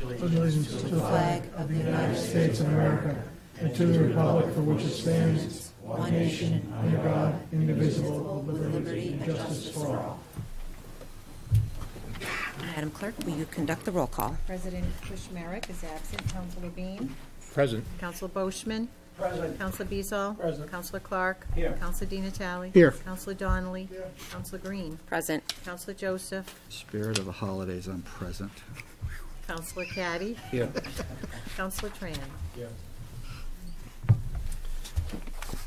allegiance to the flag of the United States of America and to the republic for which it stands, one nation, under God, indivisible, with liberty and justice for all. Madam Clerk, will you conduct the roll call? President Kushmarek is absent. Councilor Bean. Present. Councilor Boishman. Present. Councilor Beazall. Present. Councilor Clark. Here. Councilor Di Natale. Here. Councilor Donnelly. Here. Councilor Green. Present. Councilor Joseph. Spirit of the holidays, I'm present. Councilor Caddy. Here. Councilor Tran. Here.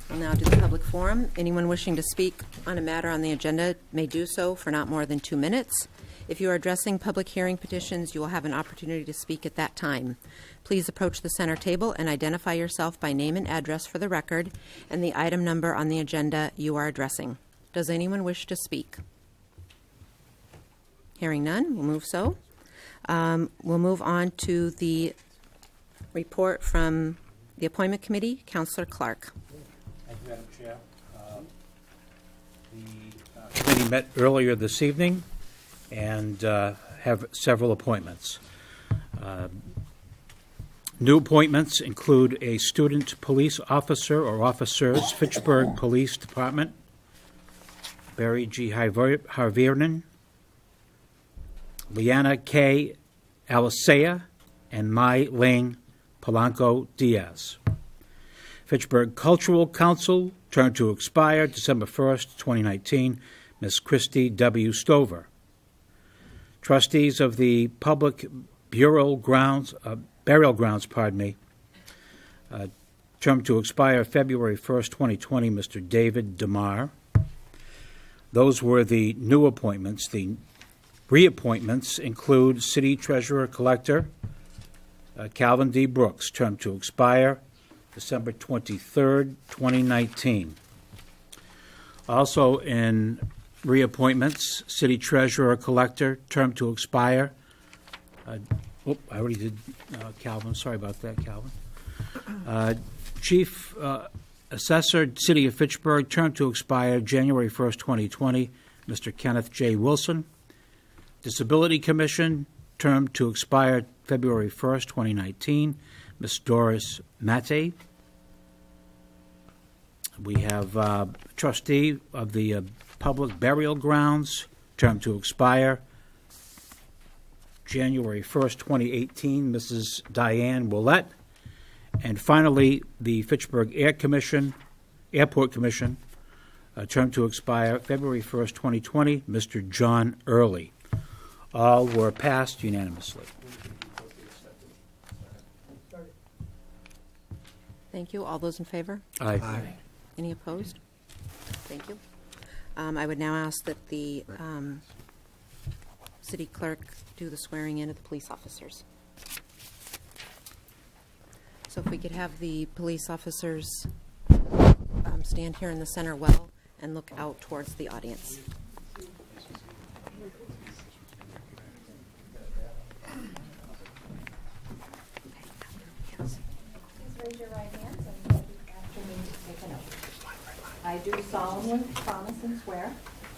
We'll now do the public forum. Anyone wishing to speak on a matter on the agenda may do so for not more than 2 minutes. If you are addressing public hearing petitions, you will have an opportunity to speak at that time. Please approach the center table and identify yourself by name and address for the record and the item number on the agenda you are addressing. Does anyone wish to speak? Hearing none, we'll move on to the report from the Appointment Committee. Councillor Clark. Thank you, Madam Chair. The committee met earlier this evening and have several appointments. New appointments include a student police officer or officers, Fitchburg Police Department, Barry G. Harviernan, Liana K. Alisea, and Mai Ling Polanco Diaz. Fitchburg Cultural Council, term to expire December 1st, 2019, Ms. Christy W. Stover. Trustees of the Public Burial Grounds, term to expire February 1st, 2020, Mr. David DeMar. Those were the new appointments. The reappointments include City Treasurer Collector Calvin D. Brooks, term to expire December 23rd, 2019. Also in reappointments, City Treasurer Collector, term to expire. I already did Calvin. Sorry about that, Calvin. Chief Assessor, City of Fitchburg, term to expire January 1st, 2020, Mr. Kenneth J. Wilson. Disability Commission, term to expire February 1st, 2019, Ms. Doris Matte. We have trustee of the Public Burial Grounds, term to expire January 1st, 2018, Mrs. Diane Willett. And finally, the Fitchburg Airport Commission, term to expire February 1st, 2020, Mr. John Early. All were passed unanimously. Thank you. All those in favor? Aye. Any opposed? Thank you. I would now ask that the city clerk do the swearing in of the police officers. So if we could have the police officers stand here in the center well and look out towards the audience. Please raise your right hands and repeat after me to take an oath. I do solemnly promise and swear.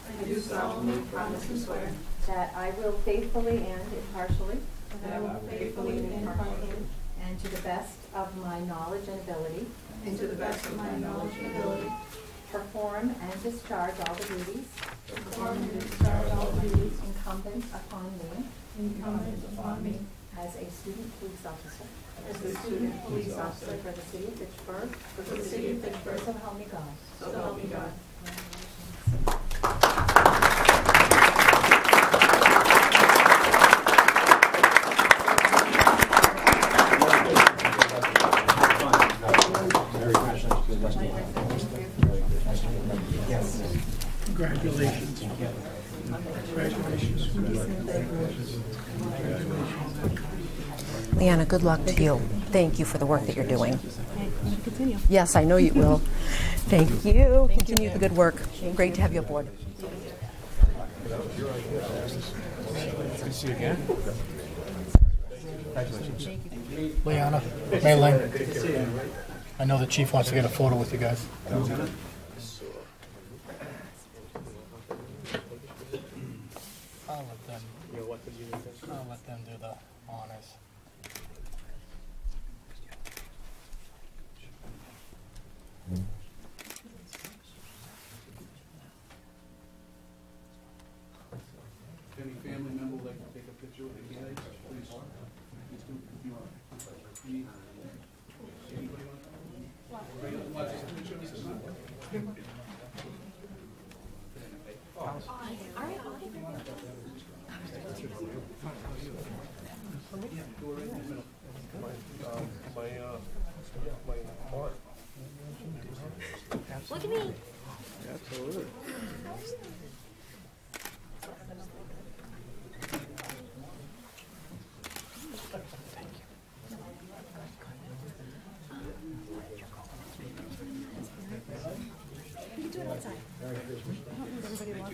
I do solemnly promise and swear That I will faithfully and impartially. that I will faithfully and impartially, And to the best of my knowledge and ability. and to the best of my knowledge and ability, Perform and discharge all the duties. perform and discharge all the duties Incumbent upon me. incumbent upon me As a student police officer. as a student police officer For the city of Fitchburg. for the city of Fitchburg. So help me God. So help me God. Congratulations. Congratulations. Leanna, good luck to you. Thank you for the work that you're doing. Yes, I know you will. Thank you. Continue the good work. Great to have you aboard. See you again. Liana, Mei Ling. I know the chief wants to get a photo with you guys. I'll let them do the honors. Look at me. Absolutely.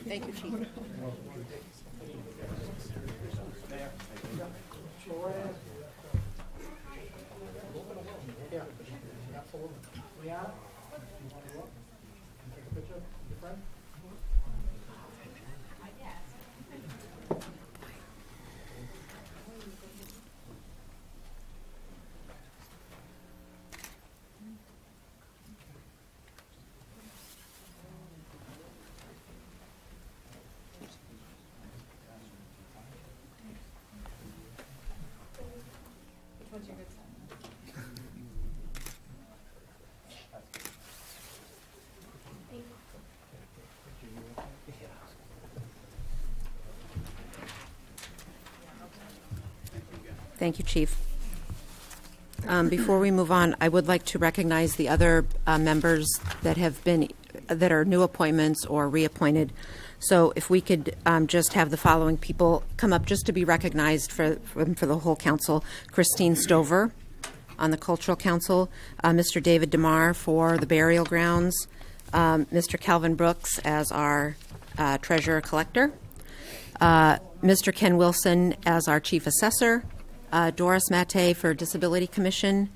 Thank you, Chief. Yeah, absolutely. Leanna? Take a picture of your friend? Which one's your good side? Thank you, Chief. Before we move on, I would like to recognize the other members that are new appointments or reappointed. So if we could just have the following people come up just to be recognized for the whole council. Christine Stover on the Cultural Council, Mr. David DeMar for the Burial Grounds, Mr. Calvin Brooks as our Treasurer Collector, Mr. Ken Wilson as our Chief Assessor, Doris Matte for Disability Commission,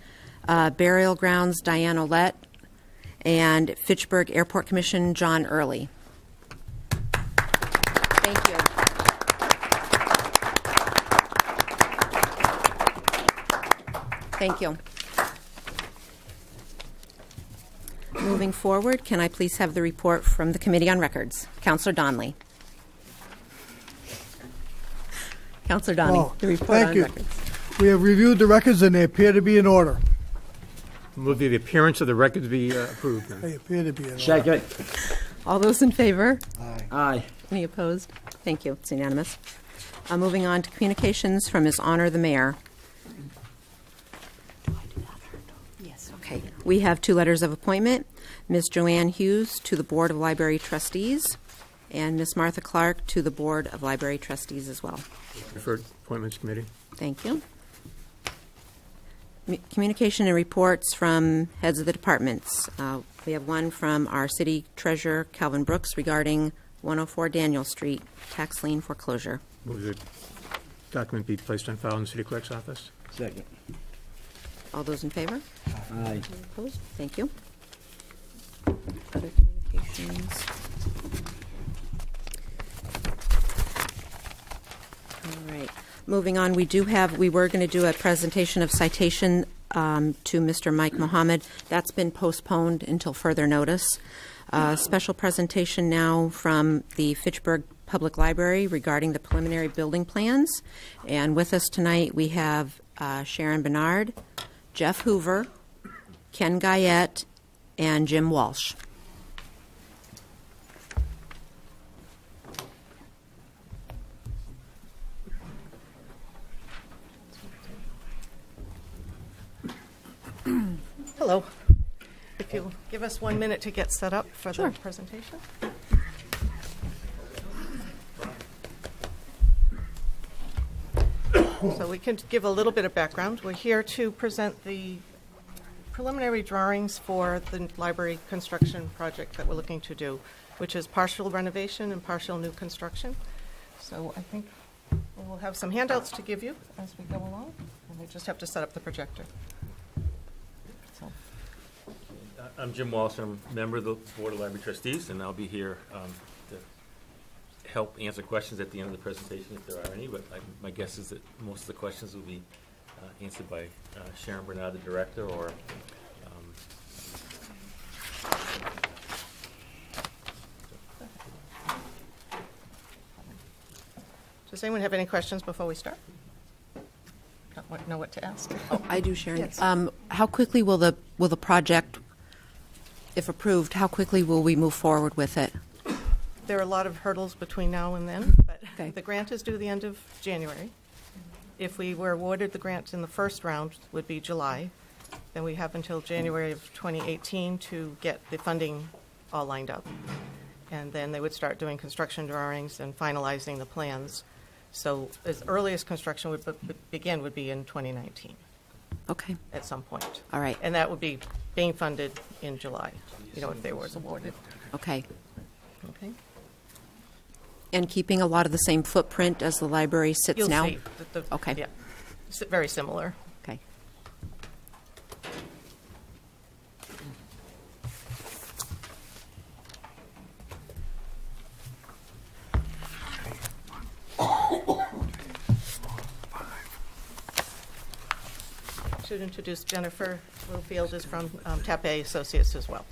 Burial Grounds Diane Olette, and Fitchburg Airport Commission John Early. Thank you. Thank you. Moving forward, can I please have the report from the Committee on Records? Councillor Donnelly. Councillor Donnelly, the report thank on you. records. We have reviewed the records and they appear to be in order. Move that the appearance of the records be approved. Then. They appear to be in order. Second. All those in favor? Aye. Any opposed? Thank you. It's unanimous. Moving on to communications from His Honor the Mayor. Do I do that? Yes. Okay. We have 2 letters of appointment. Ms. Joanne Hughes to the Board of Library Trustees, and Ms. Martha Clark to the Board of Library Trustees as well. Referred Appointments Committee. Thank you. Communication and reports from heads of the departments. We have one from our City Treasurer, Calvin Brooks, regarding 104 Daniel Street, tax lien foreclosure. Move that document be placed on file in the City Clerk's office. Second. All those in favor? Aye. Any opposed? Thank you. Other communications. All right. Moving on, we were going to do a presentation of citation to Mr. Mike Mohammed. That's been postponed until further notice. Special presentation now from the Fitchburg Public Library regarding the preliminary building plans. And with us tonight, we have Sharon Bernard, Jeff Hoover, Ken Guyette, and Jim Walsh. Hello. If you'll give us 1 minute to get set up for the presentation. So we can give a little bit of background. We're here to present the preliminary drawings for the library construction project that we're looking to do, which is partial renovation and partial new construction. So I think we'll have some handouts to give you as we go along, and we just have to set up the projector. So. I'm Jim Walsh. I'm a member of the Board of Library Trustees, and I'll be here to help answer questions at the end of the presentation if there are any, but my guess is that most of the questions will be answered by Sharon Bernard, the director, or Does anyone have any questions before we start? not know what to ask. I do, Sharon. Yes. How quickly will the project, if approved, how quickly will we move forward with it? There are a lot of hurdles between now and then, but Okay. the grant is due the end of January. If we were awarded the grant in the first round, would be July. Then we have until January of 2018 to get the funding all lined up. And then they would start doing construction drawings and finalizing the plans. So as earliest construction would begin would be in 2019 Okay, at some point. all right, And that would be being funded in July, if they was awarded. okay. Okay? And keeping a lot of the same footprint as the library sits You'll now? see. Okay. Yeah, very similar. Okay. Should introduce Jennifer Littlefield is from Tappe Associates as well.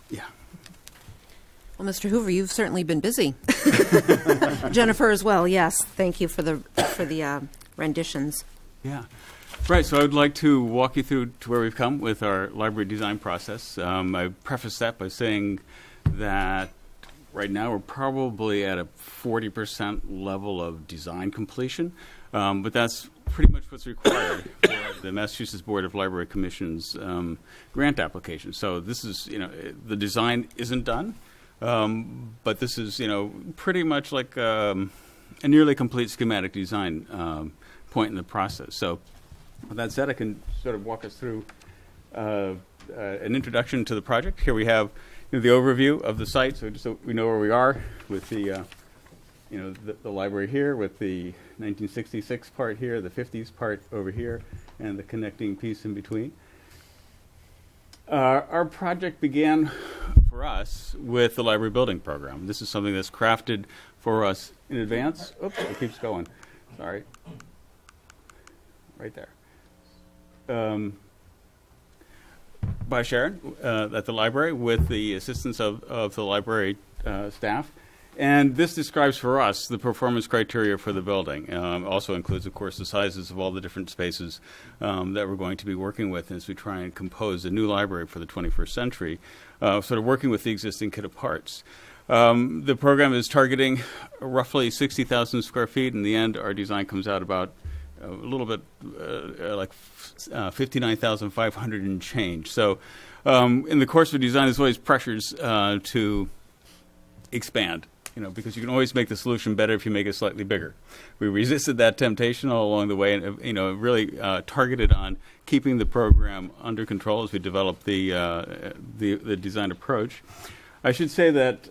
Yeah. Well, Mr. Hoover, you've certainly been busy. Jennifer as well, yes. Thank you for the renditions. Yeah. Right, so I would like to walk you through to where we've come with our library design process. I preface that by saying that right now we're probably at a 40% level of design completion, but that's pretty much what's required for the Massachusetts Board of Library Commission's grant application. So this is, the design isn't done, but this is, pretty much like a nearly complete schematic design point in the process. So with that said, I can sort of walk us through an introduction to the project. Here we have the overview of the site, so just so we know where we are with the library here, with the 1966 part here, the 50s part over here, and the connecting piece in between. Our project began for us with the library building program. This is something that's crafted for us in advance. Oops, it keeps going. Sorry. Right there. By Sharon at the library with the assistance of the library staff. And this describes for us the performance criteria for the building. Also includes, of course, the sizes of all the different spaces that we're going to be working with as we try and compose a new library for the 21st century, sort of working with the existing kit of parts. The program is targeting roughly 60,000 square feet. In the end, our design comes out about a little bit like 59,500 and change. So in the course of design, there's always pressures to expand, because you can always make the solution better if you make it slightly bigger. We resisted that temptation all along the way and, really targeted on keeping the program under control as we develop the design approach. I should say that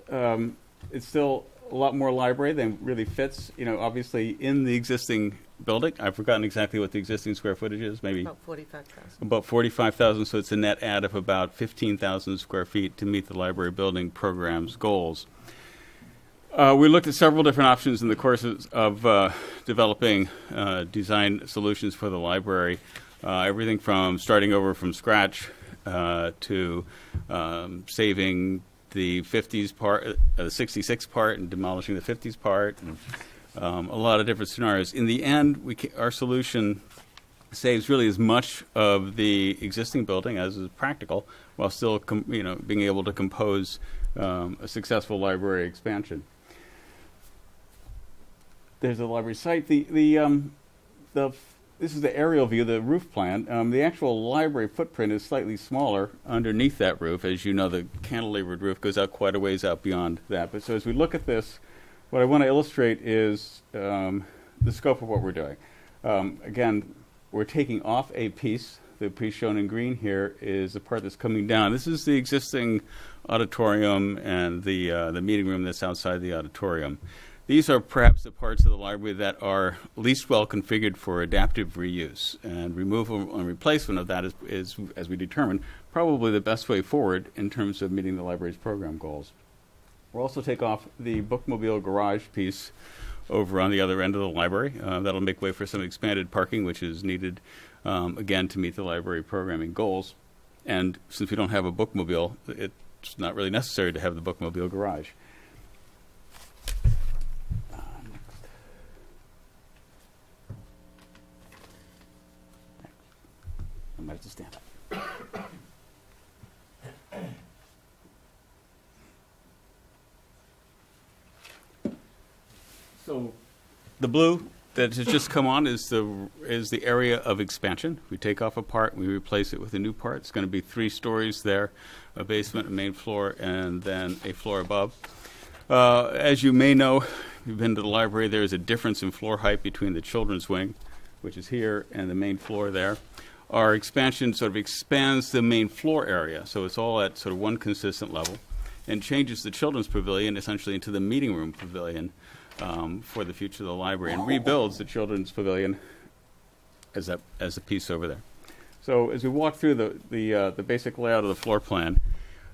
it's still a lot more library than really fits, obviously in the existing building. I've forgotten exactly what the existing square footage is, maybe About 45,000. about 45,000, so it's a net add of about 15,000 square feet to meet the library building program's goals. We looked at several different options in the course of developing design solutions for the library, everything from starting over from scratch to saving the 50s part, the 66 part, and demolishing the 50s part, and a lot of different scenarios. In the end, our solution saves really as much of the existing building as is practical, while still being able to compose a successful library expansion. There's a library site. This is the aerial view, the roof plan. The actual library footprint is slightly smaller underneath that roof. As you know, the cantilevered roof goes out quite a ways out beyond that. But so as we look at this, what I want to illustrate is the scope of what we're doing. Again, we're taking off a piece. The piece shown in green here is the part that's coming down. This is the existing auditorium and the meeting room that's outside the auditorium. These are perhaps the parts of the library that are least well configured for adaptive reuse, and removal and replacement of that is, as we determined, probably the best way forward in terms of meeting the library's program goals. We'll also take off the bookmobile garage piece over on the other end of the library. That'll make way for some expanded parking, which is needed, again, to meet the library programming goals. And since we don't have a bookmobile, it's not really necessary to have the bookmobile garage. I might have to stand up. So the blue that has just come on is the area of expansion. We take off a part, we replace it with a new part. It's going to be 3 stories there, a basement, a main floor, and then a floor above. As you may know, if you've been to the library, there is a difference in floor height between the children's wing, which is here, and the main floor there. Our expansion sort of expands the main floor area, so it's all at sort of one consistent level, and changes the children's pavilion essentially into the meeting room pavilion for the future of the library, and rebuilds the children's pavilion as a piece over there. So as we walk through the basic layout of the floor plan,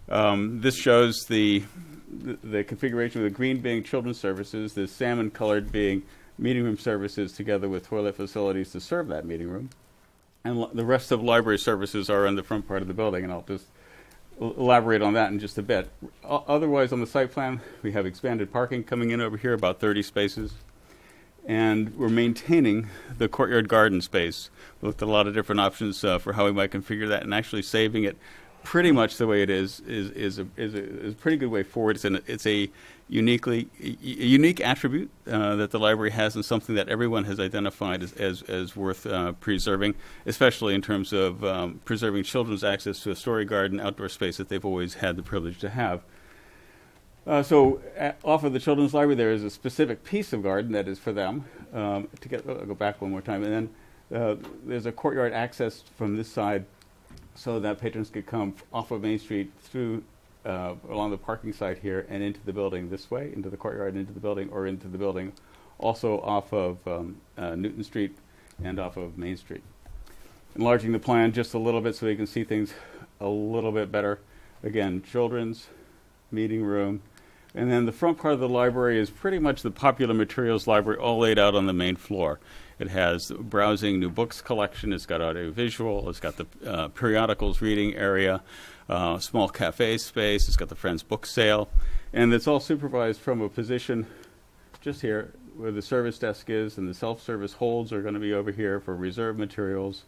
this shows the configuration of the green being children's services, the salmon colored being meeting room services together with toilet facilities to serve that meeting room. And the rest of library services are in the front part of the building, and I'll just elaborate on that in just a bit. Otherwise, on the site plan, we have expanded parking coming in over here, about 30 spaces. And we're maintaining the courtyard garden space. We looked at a lot of different options for how we might configure that, and actually saving it pretty much the way it is a pretty good way forward. It's a unique attribute that the library has, and something that everyone has identified as worth preserving, especially in terms of preserving children's access to a story garden outdoor space that they've always had the privilege to have. So off of the children's library, there is a specific piece of garden that is for them. I'll go back one more time, and then there's a courtyard access from this side, so that patrons could come off of Main Street through along the parking side here and into the building this way, into the courtyard, into the building, or into the building also off of Newton Street and off of Main Street. Enlarging the plan just a little bit so you can see things a little bit better. Again, children's meeting room. And then the front part of the library is pretty much the popular materials library all laid out on the main floor. It has browsing new books collection. It's got audiovisual. It's got the periodicals reading area, small cafe space. It's got the Friends book sale. And it's all supervised from a position just here where the service desk is, and the self-service holds are going to be over here for reserve materials.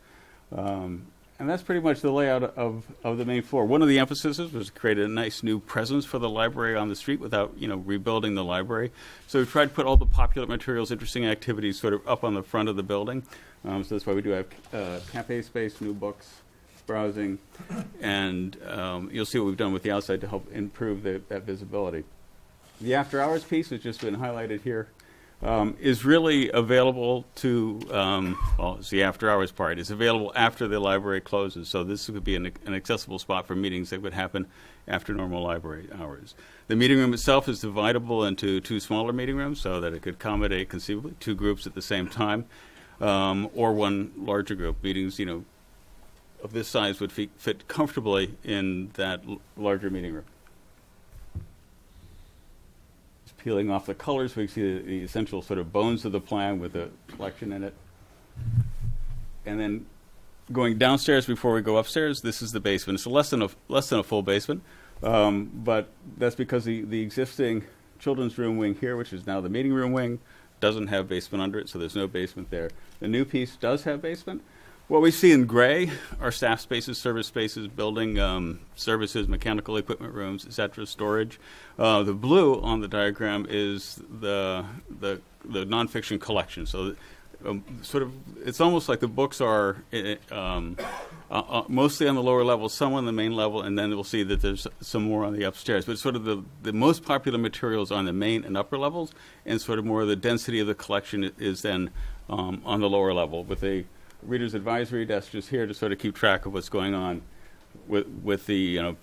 And that's pretty much the layout of the main floor. One of the emphases was to create a nice new presence for the library on the street without, rebuilding the library. So we tried to put all the popular materials, interesting activities sort of up on the front of the building. So that's why we do have cafe space, new books, browsing, and you'll see what we've done with the outside to help improve that visibility. The after hours piece has just been highlighted here. Is really available to, it's the after hours part. It's available after the library closes. So this would be an accessible spot for meetings that would happen after normal library hours. The meeting room itself is dividable into 2 smaller meeting rooms so that it could accommodate conceivably 2 groups at the same time. or one larger group. Meetings, of this size would fit comfortably in that larger meeting room. Just peeling off the colors, we see the essential sort of bones of the plan with the collection in it. And then going downstairs before we go upstairs, this is the basement. It's less than a full basement, but that's because the existing children's room wing here, which is now the meeting room wing, doesn't have basement under it, so there's no basement there. The new piece does have basement. What we see in gray are staff spaces, service spaces, building services, mechanical equipment rooms, etc., storage. The blue on the diagram is the nonfiction collection. So sort of, it's almost like the books are mostly on the lower level, some on the main level, and then we'll see that there's some more on the upstairs. But sort of the most popular materials are on the main and upper levels, and sort of more of the density of the collection is then on the lower level, with a reader's advisory desk just here to sort of keep track of what's going on with the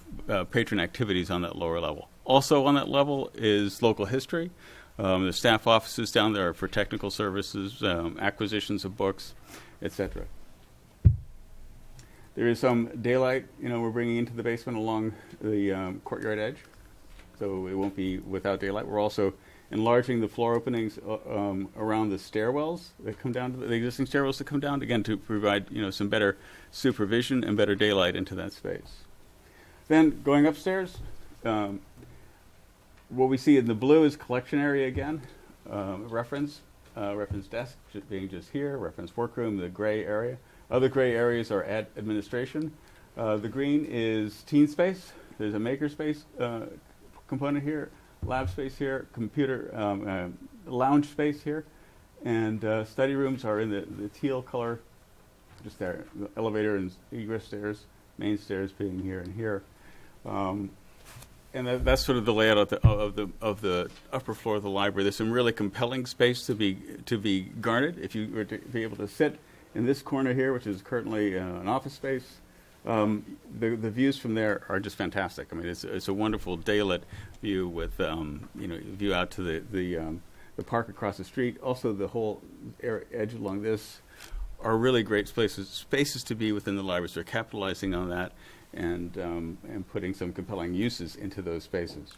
patron activities on that lower level. Also on that level is local history. The staff offices down there are for technical services, acquisitions of books, etc. There is some daylight, we're bringing into the basement along the courtyard edge, so it won't be without daylight. We're also enlarging the floor openings around the stairwells that come down, the existing stairwells that come down, again to provide some better supervision and better daylight into that space. Then going upstairs. What we see in the blue is collection area again, reference desk being just here, reference workroom, the gray area. Other gray areas are administration. The green is teen space. There's a maker space component here, lab space here, computer lounge space here, and study rooms are in the teal color, just there. The elevator and egress stairs, main stairs being here and here. And that's sort of the layout of the upper floor of the library. There's some really compelling space to be garnered. If you were to be able to sit in this corner here, which is currently an office space, the views from there are just fantastic. I mean, it's a wonderful daylit view with view out to the park across the street. Also, the whole edge along this are really great spaces to be within the library. So we're capitalizing on that. And putting some compelling uses into those spaces.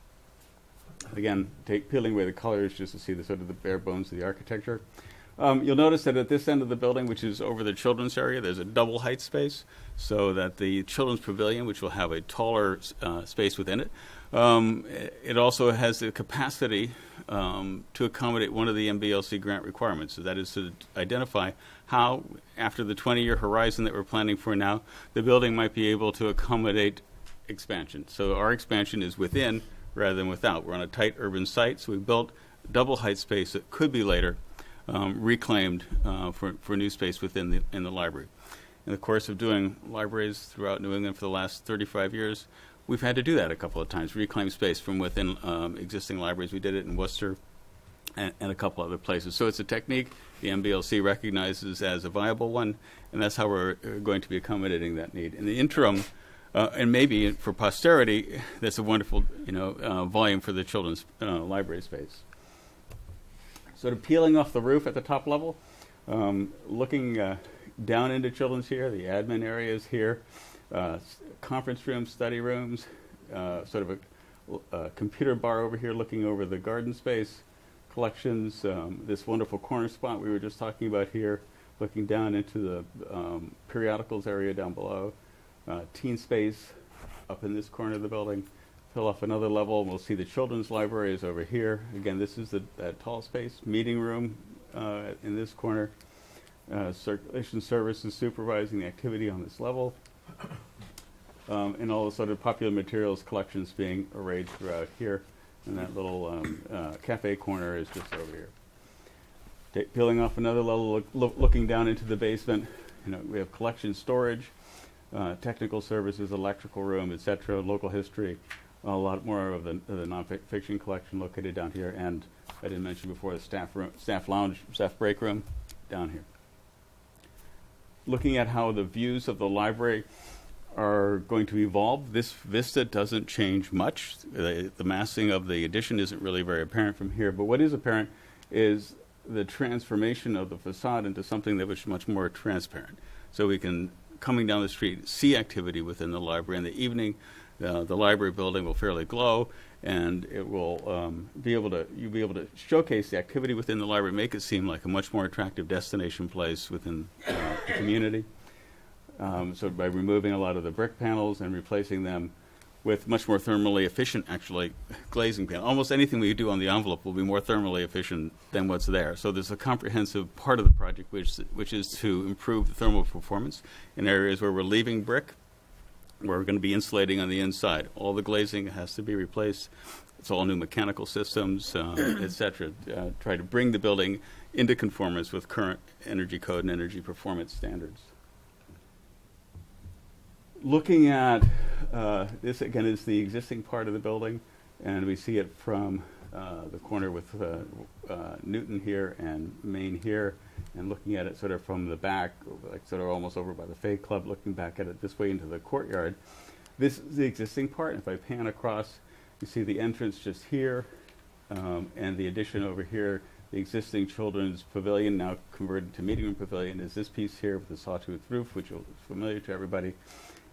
Again, peeling away the colors just to see the sort of the bare bones of the architecture. You'll notice that at this end of the building, which is over the children's area, there's a double height space, so that the children's pavilion, which will have a taller space within it, it also has the capacity to accommodate one of the MBLC grant requirements. So that is to identify how, after the 20-year horizon that we're planning for now, the building might be able to accommodate expansion. So our expansion is within rather than without. We're on a tight urban site, so we built double height space that could be later reclaimed for new space within the library. In the course of doing libraries throughout New England for the last 35 years, we've had to do that a couple of times, reclaim space from within existing libraries. We did it in Worcester and a couple other places. So it's a technique the MBLC recognizes as a viable one, and that's how we're going to be accommodating that need. In the interim, and maybe for posterity, that's a wonderful volume for the children's library space. Sort of peeling off the roof at the top level, looking down into children's here, the admin areas here, conference rooms, study rooms, sort of a computer bar over here looking over the garden space, collections, this wonderful corner spot we were just talking about here, looking down into the periodicals area down below, teen space up in this corner of the building. Fill off another level, and we'll see the children's library is over here. Again, this is that tall space, meeting room in this corner, circulation services supervising the activity on this level, and all the sort of popular materials collections being arrayed throughout here. And that little cafe corner is just over here. Peeling off another level, looking down into the basement, we have collection storage, technical services, electrical room, etc., local history, a lot more of the nonfiction collection located down here, and I didn't mention before the staff lounge, staff break room down here. Looking at how the views of the library are going to evolve, this vista doesn't change much. The massing of the addition isn't really very apparent from here, but what is apparent is the transformation of the facade into something that was much more transparent. So we can, coming down the street, see activity within the library. In the evening, the library building will fairly glow, and it will you'll be able to showcase the activity within the library, make it seem like a much more attractive destination place within the community. So by removing a lot of the brick panels and replacing them with much more thermally efficient, actually, glazing panel. Almost anything we do on the envelope will be more thermally efficient than what's there. So there's a comprehensive part of the project which is to improve the thermal performance in areas where we're leaving brick. We're going to be insulating on the inside. All the glazing has to be replaced. It's all new mechanical systems, et cetera. Try to bring the building into conformance with current energy code and energy performance standards. Looking at this, again, is the existing part of the building, and we see it from the corner with Newton here and Main here, and looking at it sort of from the back, like sort of almost over by the Fay Club, looking back at it this way into the courtyard. This is the existing part. If I pan across, you see the entrance just here, and the addition over here. The existing children's pavilion, now converted to meeting room pavilion, is this piece here with the sawtooth roof, which is familiar to everybody.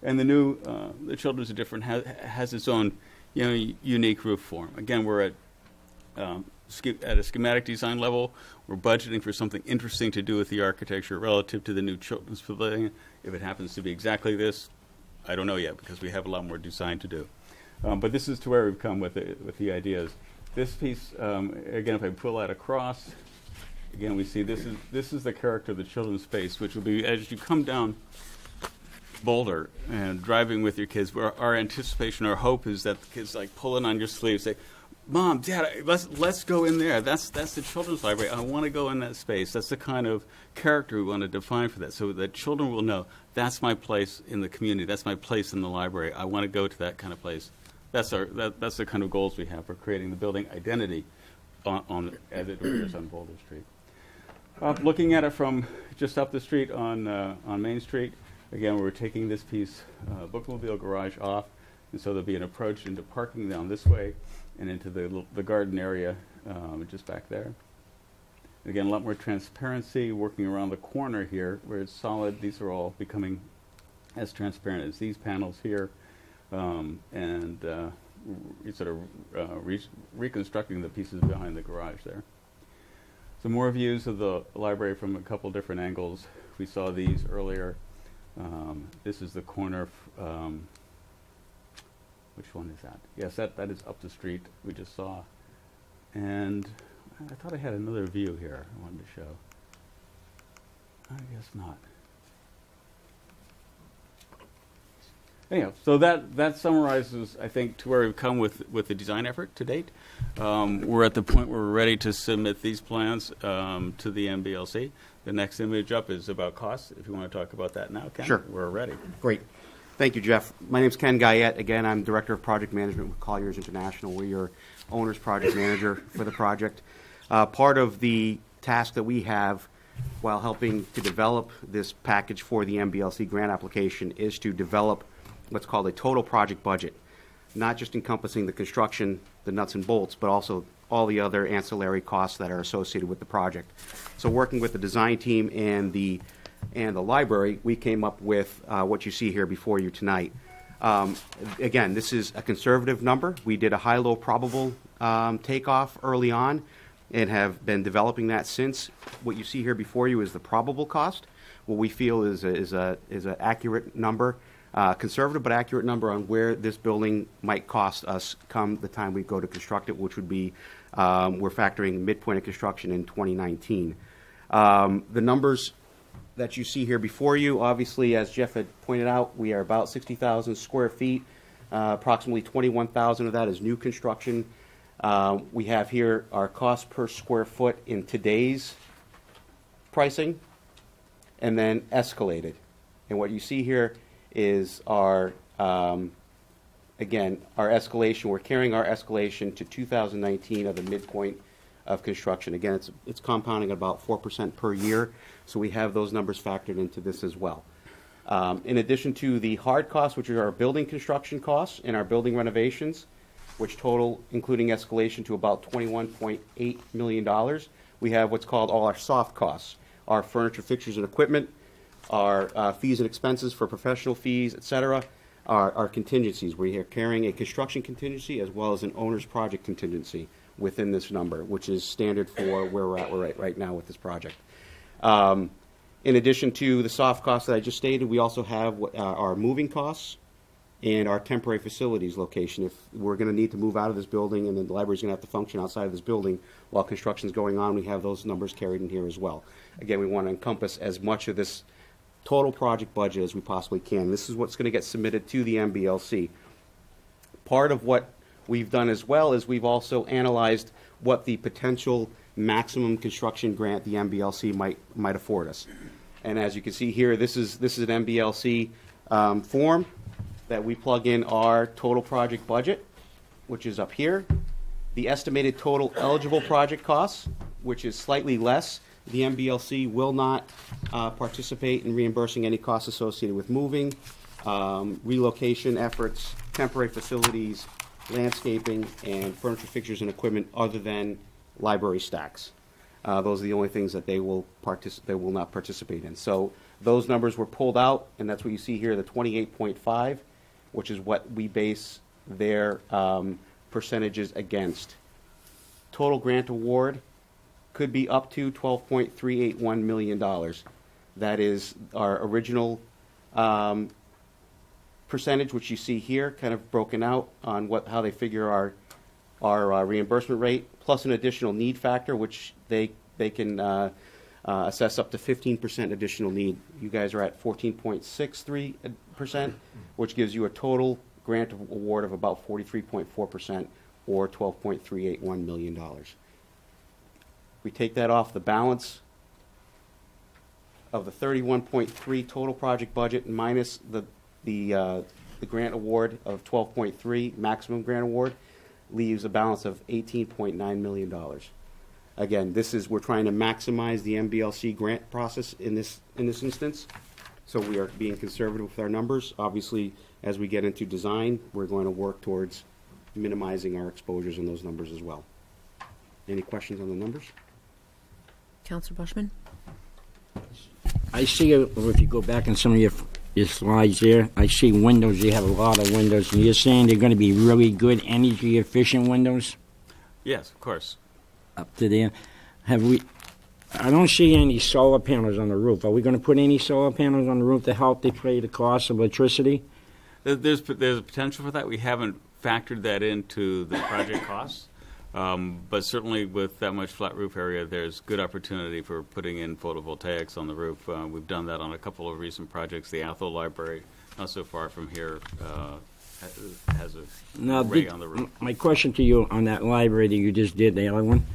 And the new, the Children's Edition has its own, unique roof form. Again, we're at a schematic design level. We're budgeting for something interesting to do with the architecture relative to the new Children's Pavilion. If it happens to be exactly this, I don't know yet, because we have a lot more design to do. But this is to where we've come with the ideas. This piece, again, if I pull that across, again, we see this is the character of the children's space, which will be as you come down Boulder and driving with your kids, where our anticipation, our hope is that the kids like pulling on your sleeve, say, "Mom, Dad, let's go in there. That's the children's library. I want to go in that space." That's the kind of character we want to define for that, so that children will know that's my place in the community. That's my place in the library. I want to go to that kind of place. That's the kind of goals we have for creating the building identity as it appears on Boulder Street. Looking at it from just up the street on Main Street. Again, we're taking this piece, bookmobile garage, off, and so there'll be an approach into parking down this way and into the garden area just back there. And again, a lot more transparency working around the corner here where it's solid. These are all becoming as transparent as these panels here, and sort of reconstructing the pieces behind the garage there. Some more views of the library from a couple different angles. We saw these earlier. This is the corner. Which one is that? Yes, that is up the street we just saw. And I thought I had another view here I wanted to show. I guess not. Anyhow, so that summarizes, I think, to where we've come with the design effort to date. We're at the point where we're ready to submit these plans to the MBLC. The next image up is about costs. If you want to talk about that now, Ken, sure. We're ready. Great. Thank you, Jeff. My name is Ken Guyette. Again, I'm Director of Project Management with Colliers International. We're your owner's project manager for the project. Part of the task that we have while helping to develop this package for the MBLC grant application is to develop what's called a total project budget, not just encompassing the construction, the nuts and bolts, but also all the other ancillary costs that are associated with the project. So working with the design team and the library, we came up with what you see here before you tonight. Again, this is a conservative number. We did a high-low probable takeoff early on and have been developing that since. What you see here before you is the probable cost. What we feel is an accurate number, conservative but accurate number on where this building might cost us come the time we go to construct it, which would be, we're factoring midpoint of construction in 2019. The numbers that you see here before you, obviously, as Jeff had pointed out, we are about 60,000 square feet. Approximately 21,000 of that is new construction. We have here our cost per square foot in today's pricing, and then escalated. And what you see here is our, again, our escalation. We're carrying our escalation to 2019 of the midpoint of construction. Again, it's compounding at about 4% per year, so we have those numbers factored into this as well. In addition to the hard costs, which are our building construction costs and our building renovations, which total, including escalation, to about $21.8 million, we have what's called all our soft costs, our furniture, fixtures, and equipment, our fees and expenses for professional fees, et cetera, our contingencies. We are carrying a construction contingency as well as an owner's project contingency within this number, which is standard for where we're at right now with this project. In addition to the soft costs that I just stated, we also have our moving costs and our temporary facilities location. If we're going to need to move out of this building and the library's going to have to function outside of this building while construction's going on, we have those numbers carried in here as well. Again, we want to encompass as much of this total project budget as we possibly can. This is what's going to get submitted to the MBLC. Part of what we've done as well is we've also analyzed what the potential maximum construction grant the MBLC might afford us. And as you can see here, this is an MBLC form that we plug in our total project budget, which is up here. The estimated total eligible project costs, which is slightly less. The MBLC will not participate in reimbursing any costs associated with moving, relocation efforts, temporary facilities, landscaping, and furniture, fixtures, and equipment other than library stacks. Those are the only things that they will not participate in. So those numbers were pulled out, and that's what you see here, the 28.5, which is what we base their percentages against. Total grant award could be up to $12.381 million. That is our original percentage, which you see here, kind of broken out on how they figure our reimbursement rate, plus an additional need factor, which they can assess up to 15% additional need. You guys are at 14.63%, which gives you a total grant award of about 43.4%, or $12.381 million. We take that off the balance of the 31.3 total project budget minus the grant award of 12.3 maximum grant award, leaves a balance of $18.9 million. Again, we're trying to maximize the MBLC grant process in this instance, so we are being conservative with our numbers. Obviously, as we get into design, we're going to work towards minimizing our exposures in those numbers as well. Any questions on the numbers? Councilor Bushman? I see, if you go back in some of your slides there, I see windows. You have a lot of windows, and you're saying they're going to be really good, energy-efficient windows? Yes, of course. Up to there. I don't see any solar panels on the roof. Are we going to put any solar panels on the roof to help defray the cost of electricity? There's a potential for that. We haven't factored that into the project costs. But certainly with that much flat roof area, there's good opportunity for putting in photovoltaics on the roof. We've done that on a couple of recent projects. The Athol Library, not so far from here, has a array on the roof. My question to you on that library that you just did, the other one,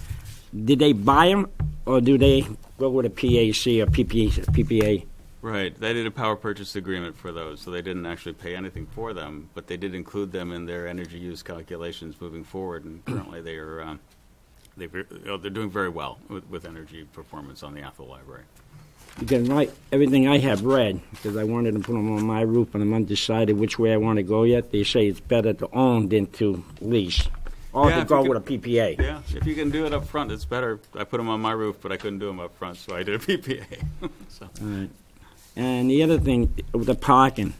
did they buy them, or do they go with a PAC or PPA? Right. They did a power purchase agreement for those, so they didn't actually pay anything for them, but they did include them in their energy use calculations moving forward, and currently they're doing very well with energy performance on the Athol Library. Because everything I have read, because I wanted to put them on my roof and I'm undecided which way I want to go yet, they say it's better to own than to lease. Or to go with a PPA. Yeah, if you can do it up front, it's better. I put them on my roof, but I couldn't do them up front, so I did a PPA. So. All right. And the other thing, with the parking,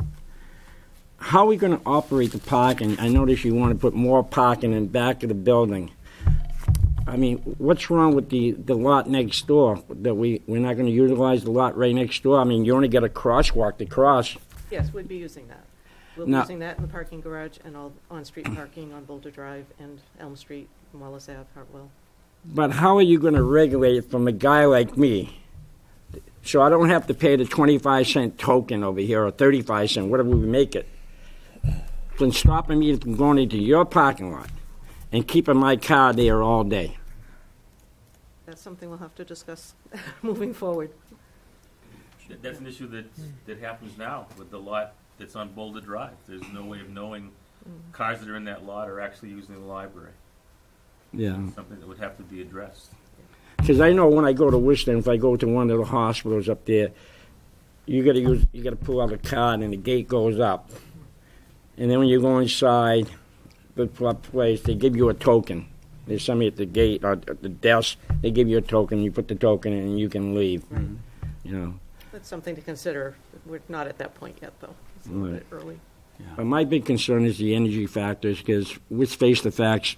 how are we going to operate the parking? I notice you want to put more parking in back of the building. I mean, what's wrong with the lot next door? That we're not going to utilize the lot right next door? I mean, you only get a crosswalk to cross. Yes, we'd be using that. We'll be using that in the parking garage and all on-street parking on Boulder Drive and Elm Street, and Wallace Ave, Hartwell. But how are you going to regulate it from a guy like me? So I don't have to pay the 25-cent token over here, or 35 cents, whatever we make it, from stopping me from going into your parking lot and keeping my car there all day. That's something we'll have to discuss moving forward. That's an issue that happens now with the lot that's on Boulder Drive. There's no way of knowing cars that are in that lot are actually using the library. Yeah. Something that would have to be addressed. Because I know when I go to Worcester, if I go to one of the hospitals up there, you got to pull out a card and the gate goes up, and then when you go inside the place, they give you a token, There's somebody at the gate or at the desk. They give you a token. You put the token in, and you can leave. You know. That's something to consider. We're not at that point yet, though. It's a little bit early. But my big concern is the energy factors, because let's face the facts.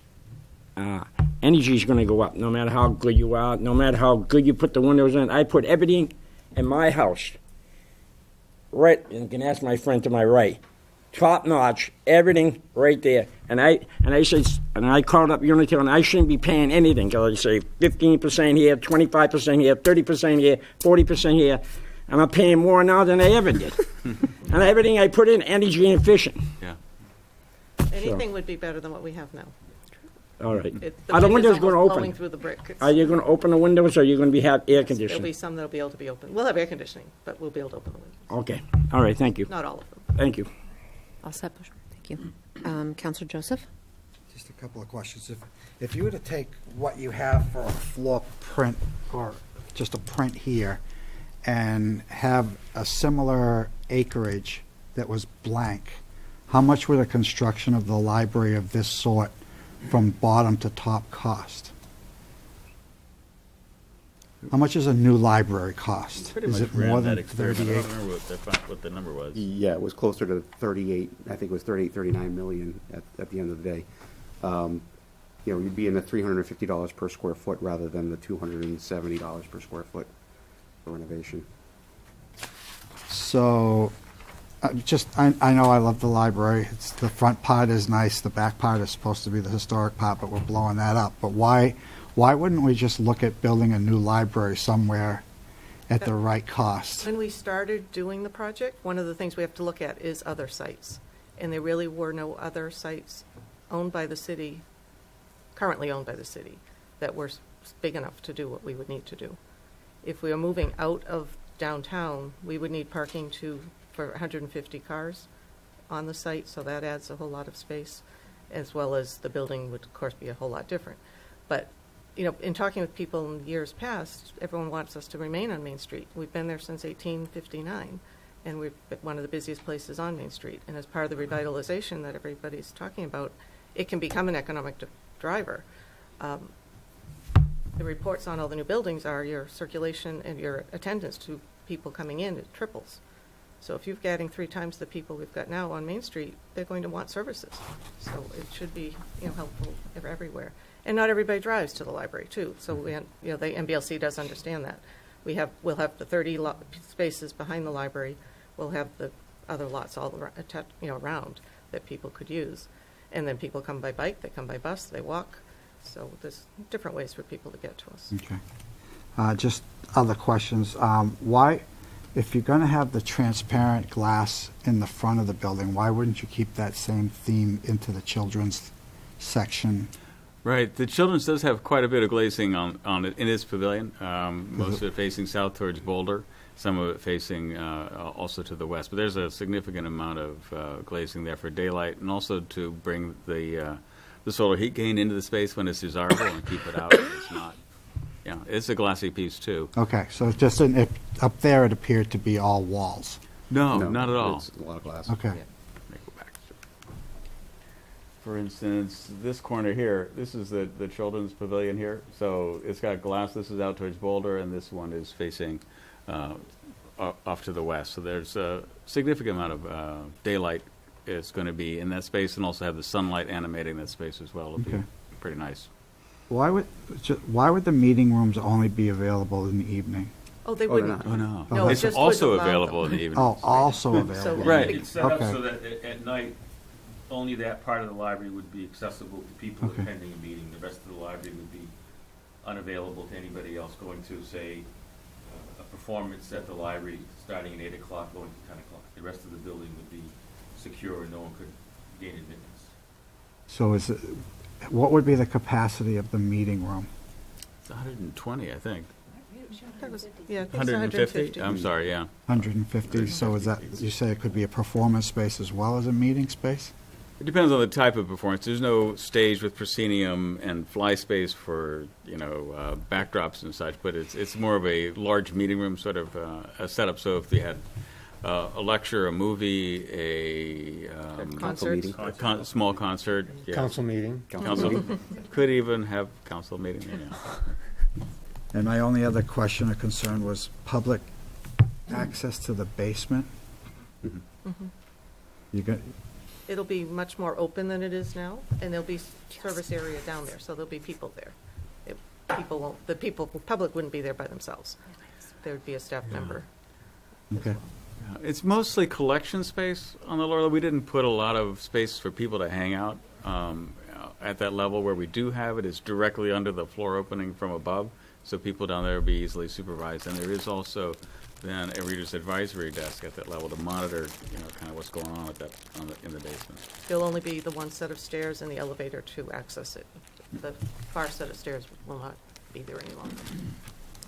Energy is going to go up no matter how good you are, no matter how good you put the windows in. I put everything in my house. Right, and you can ask my friend to my right. Top notch, everything right there. And I called up Unitil, and I shouldn't be paying anything, because I say 15% here, 25% here, 30% here, 40% here. And I'm paying more now than I ever did. And everything I put in, energy efficient. Yeah. Anything would be better than what we have now. All right. The Are the wind is windows going to almost open? blowing through the brick. It's- Are you going to open the windows, or are you going to have air There'll be conditioning? some that'll be able to be open. We'll have air conditioning, but we'll be able to open the windows. Okay. All right. Thank you. Not all of them. Thank you. All set, thank you. Counselor Joseph? Just a couple of questions. If you were to take what you have for a floor print, or just a print here, and have a similar acreage that was blank, how much would a construction of the library of this sort from bottom to top cost? How much does a new library cost? Pretty Is much it more ran than that experiment. I 38? don't remember what the number was. Yeah, it was closer to 38, I think it was 38, 39 million at the end of the day. You know, you'd be in the $350 per square foot rather than the $270 per square foot for renovation. So, I know I love the library. The front part is nice. The back part is supposed to be the historic part, but we're blowing that up. But why wouldn't we just look at building a new library somewhere at the right cost? When we started doing the project, one of the things we have to look at is other sites. And there really were no other sites owned by the city, currently owned by the city, that were big enough to do what we would need to do. If we are moving out of downtown, we would need parking for 150 cars on the site, so that adds a whole lot of space, as well as the building would, of course, be a whole lot different. But, you know, in talking with people in years past, everyone wants us to remain on Main Street. We've been there since 1859, and we're one of the busiest places on Main Street. And as part of the revitalization that everybody's talking about, it can become an economic driver. The reports on all the new buildings are your circulation and your attendance to people coming in, it triples. So if you're getting 3 times the people we've got now on Main Street, they're going to want services. So it should be, you know, helpful everywhere. And not everybody drives to the library too. So the MBLC does understand that. We'll have the 30 spaces behind the library. We'll have the other lots all around that people could use. And then people come by bike, they come by bus, they walk. So there's different ways for people to get to us. Okay. Just other questions. Why, if you're going to have the transparent glass in the front of the building, why wouldn't you keep that same theme into the children's section? Right. The Children's does have quite a bit of glazing on it in its pavilion. Most of it facing south towards Boulder, some of it facing also to the west. But there's a significant amount of glazing there for daylight, and also to bring the solar heat gain into the space when it's desirable and keep it out when it's not. Yeah, it's a glassy piece too. Okay, so it's just up there it appeared to be all walls. No, not at all. It's a lot of glass. Okay. Let me go back. For instance, this corner here, this is the children's pavilion here. So it's got glass. This is out towards Boulder, and this one is facing off to the west. So there's a significant amount of daylight is going to be in that space, and also have the sunlight animating that space as well. It'll be pretty nice. Why would the meeting rooms only be available in the evening? Oh, they wouldn't. Oh, no. No, it It's just also wouldn't allow available them. in the evening. Oh, also available. Right. It's set up Okay. so that at night, only that part of the library would be accessible to people Okay. attending a meeting. The rest of the library would be unavailable to anybody else going to, say, a performance at the library starting at 8 o'clock, going to 10 o'clock. The rest of the building would be secure and no one could gain admittance. So what would be the capacity of the meeting room? It's 120, I think. That was, yeah, I think it's 150? I'm sorry, yeah. 150, so is that, you say it could be a performance space as well as a meeting space? It depends on the type of performance. There's no stage with proscenium and fly space for, backdrops and such, but it's more of a large meeting room sort of a setup. So if you had a lecture, a movie, a Concert. small concert. Yeah. Council meeting. Council could even have council meeting. And my only other question or concern was public access to the basement. You got, It'll be much more open than it is now, and there'll be service area down there, so there'll be people there. Public wouldn't be there by themselves. There would be a staff member. okay. It's mostly collection space on the lower level. We didn't put a lot of space for people to hang out at that level. Where we do have it is directly under the floor opening from above, so people down there will be easily supervised. And there is also then a reader's advisory desk at that level to monitor, kind of what's going on at in the basement. There'll only be the one set of stairs and the elevator to access it. The far set of stairs will not be there any longer.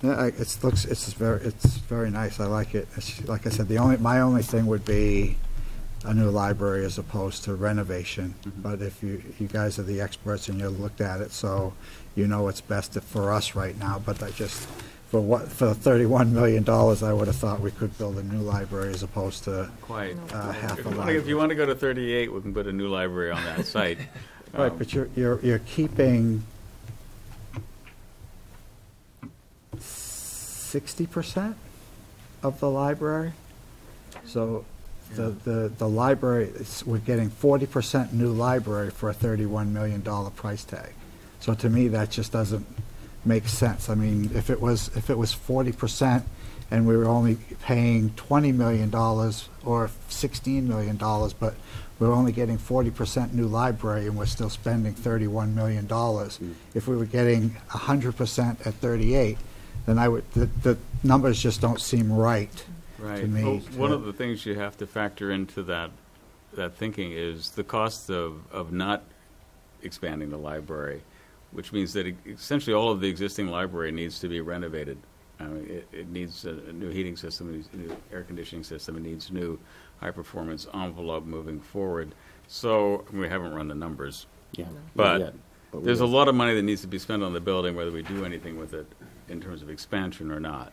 Yeah, it's very nice. I like it. Like I said, my only thing would be a new library as opposed to renovation. But if you guys are the experts and you looked at it, so you know what's best for us right now. But for $31 million, I would have thought we could build a new library as opposed to Quite. half a library. If you want to go to 38, we can put a new library on that site. Right, but you're keeping 60% of the library. So the library, we're getting 40% new library for a $31 million price tag. So to me, that just doesn't make sense. I mean, if it was 40% and we were only paying $20 million or $16 million, but we're only getting 40% new library and we're still spending $31 million. If we were getting 100% at 38, then the numbers just don't seem right to me. Well, one of the things you have to factor into that thinking is the cost of not expanding the library, which means that essentially all of the existing library needs to be renovated. I mean, it needs a new heating system, it needs a new air conditioning system, it needs new high-performance envelope moving forward. So we haven't run the numbers. Yeah. But there's a lot of money that needs to be spent on the building, whether we do anything with it in terms of expansion or not.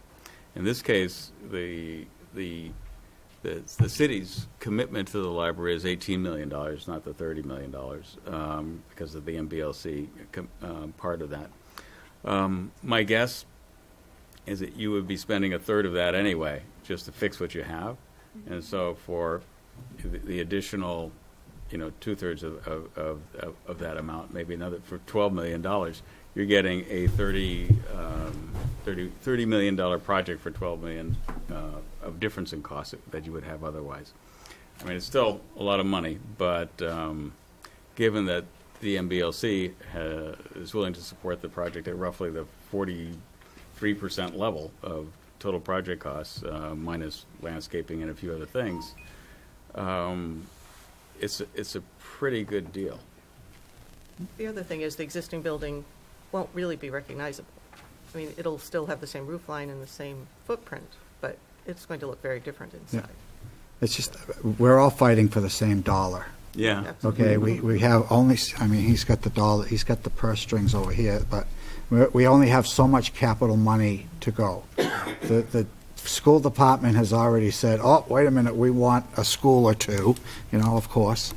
In this case, the city's commitment to the library is $18 million, not the $30 million, because of the MBLC part of that. My guess is that you would be spending a third of that anyway, just to fix what you have. And so for the additional, two-thirds of that amount, maybe another, for $12 million, you're getting a $30 million project for $12 million of difference in cost that you would have otherwise. I mean, it's still a lot of money, but given that the MBLC is willing to support the project at roughly the 43% level of total project costs, minus landscaping and a few other things, it's a pretty good deal. The other thing is the existing building won't really be recognizable. I mean, it'll still have the same roof line and the same footprint, but it's going to look very different inside. Yeah. It's just, we're all fighting for the same dollar. Yeah. Okay, we have only, I mean, he's got the dollar, he's got the purse strings over here, but we only have so much capital money to go. The school department has already said, oh, wait a minute, we want a school or two, of course.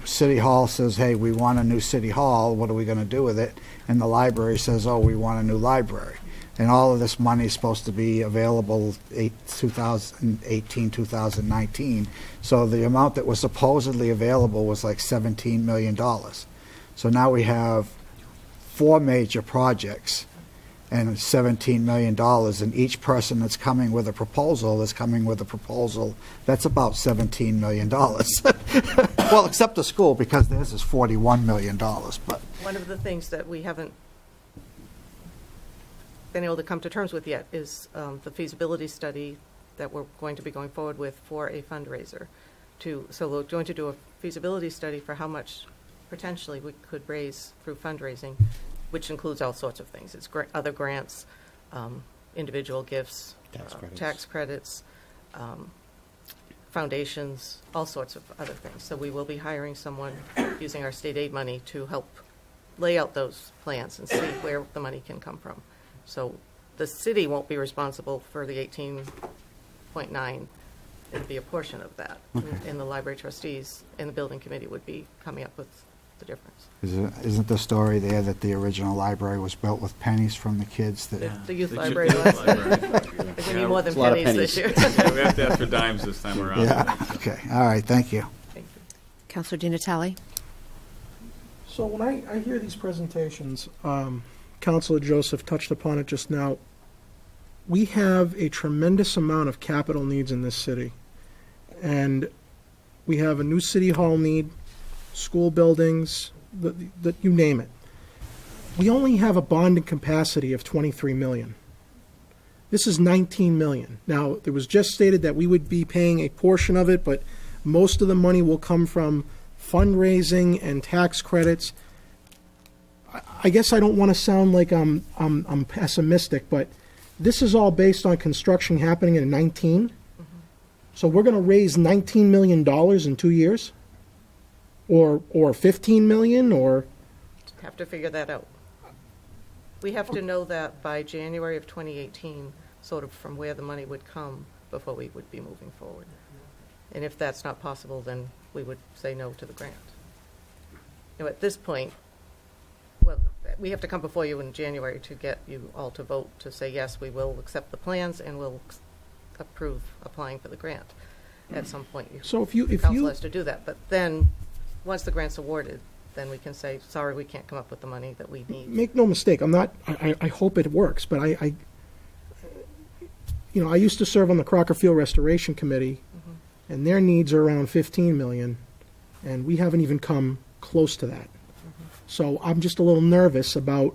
City Hall says, hey, we want a new city hall, what are we going to do with it? And the library says, oh, we want a new library. And all of this money is supposed to be available 2018, 2019. So the amount that was supposedly available was like $17 million. So now we have 4 major projects and $17 million, and each person that's coming with a proposal is coming with a proposal that's about $17 million. Well, except the school, because theirs is $41 million. But one of the things that we haven't been able to come to terms with yet is the feasibility study that we're going to be going forward with for a fundraiser. So we're going to do a feasibility study for how much potentially we could raise through fundraising, which includes all sorts of things. It's other grants, individual gifts, tax credits, foundations, all sorts of other things. So we will be hiring someone using our state aid money to help lay out those plans and see where the money can come from. So the city won't be responsible for the 18.9 it'd be a portion of that. Okay. And the library trustees and the building committee would be coming up with the difference. Isn't the story there that the original library was built with pennies from the kids that? The youth The library youth was. library. I think we need more than It's a lot of pennies this year. Yeah, we have to ask for dimes this time around. Yeah, okay, all right, thank you. Thank you. Counselor Di Natale? So when I hear these presentations, Councilor Joseph touched upon it just now, we have a tremendous amount of capital needs in this city. And we have a new city hall need, school buildings, you name it. We only have a bonding capacity of 23 million. This is 19 million. Now, it was just stated that we would be paying a portion of it, but most of the money will come from fundraising and tax credits. I guess I don't want to sound like I'm pessimistic, but this is all based on construction happening in 19. So we're going to raise $19 million in 2 years? Or 15 million, or? Have to figure that out. We have to know that by January of 2018, sort of from where the money would come before we would be moving forward. And if that's not possible, then we would say no to the grant. You know, at this point, well, we have to come before you in January to get you all to vote to say, yes, we will accept the plans and we'll approve applying for the grant. At some point, So the council has to do that. But then, once the grant's awarded, then we can say, sorry, we can't come up with the money that we need. Make no mistake, I hope it works, but I used to serve on the Crocker Field Restoration Committee, and their needs are around 15 million, and we haven't even come close to that. So I'm just a little nervous about,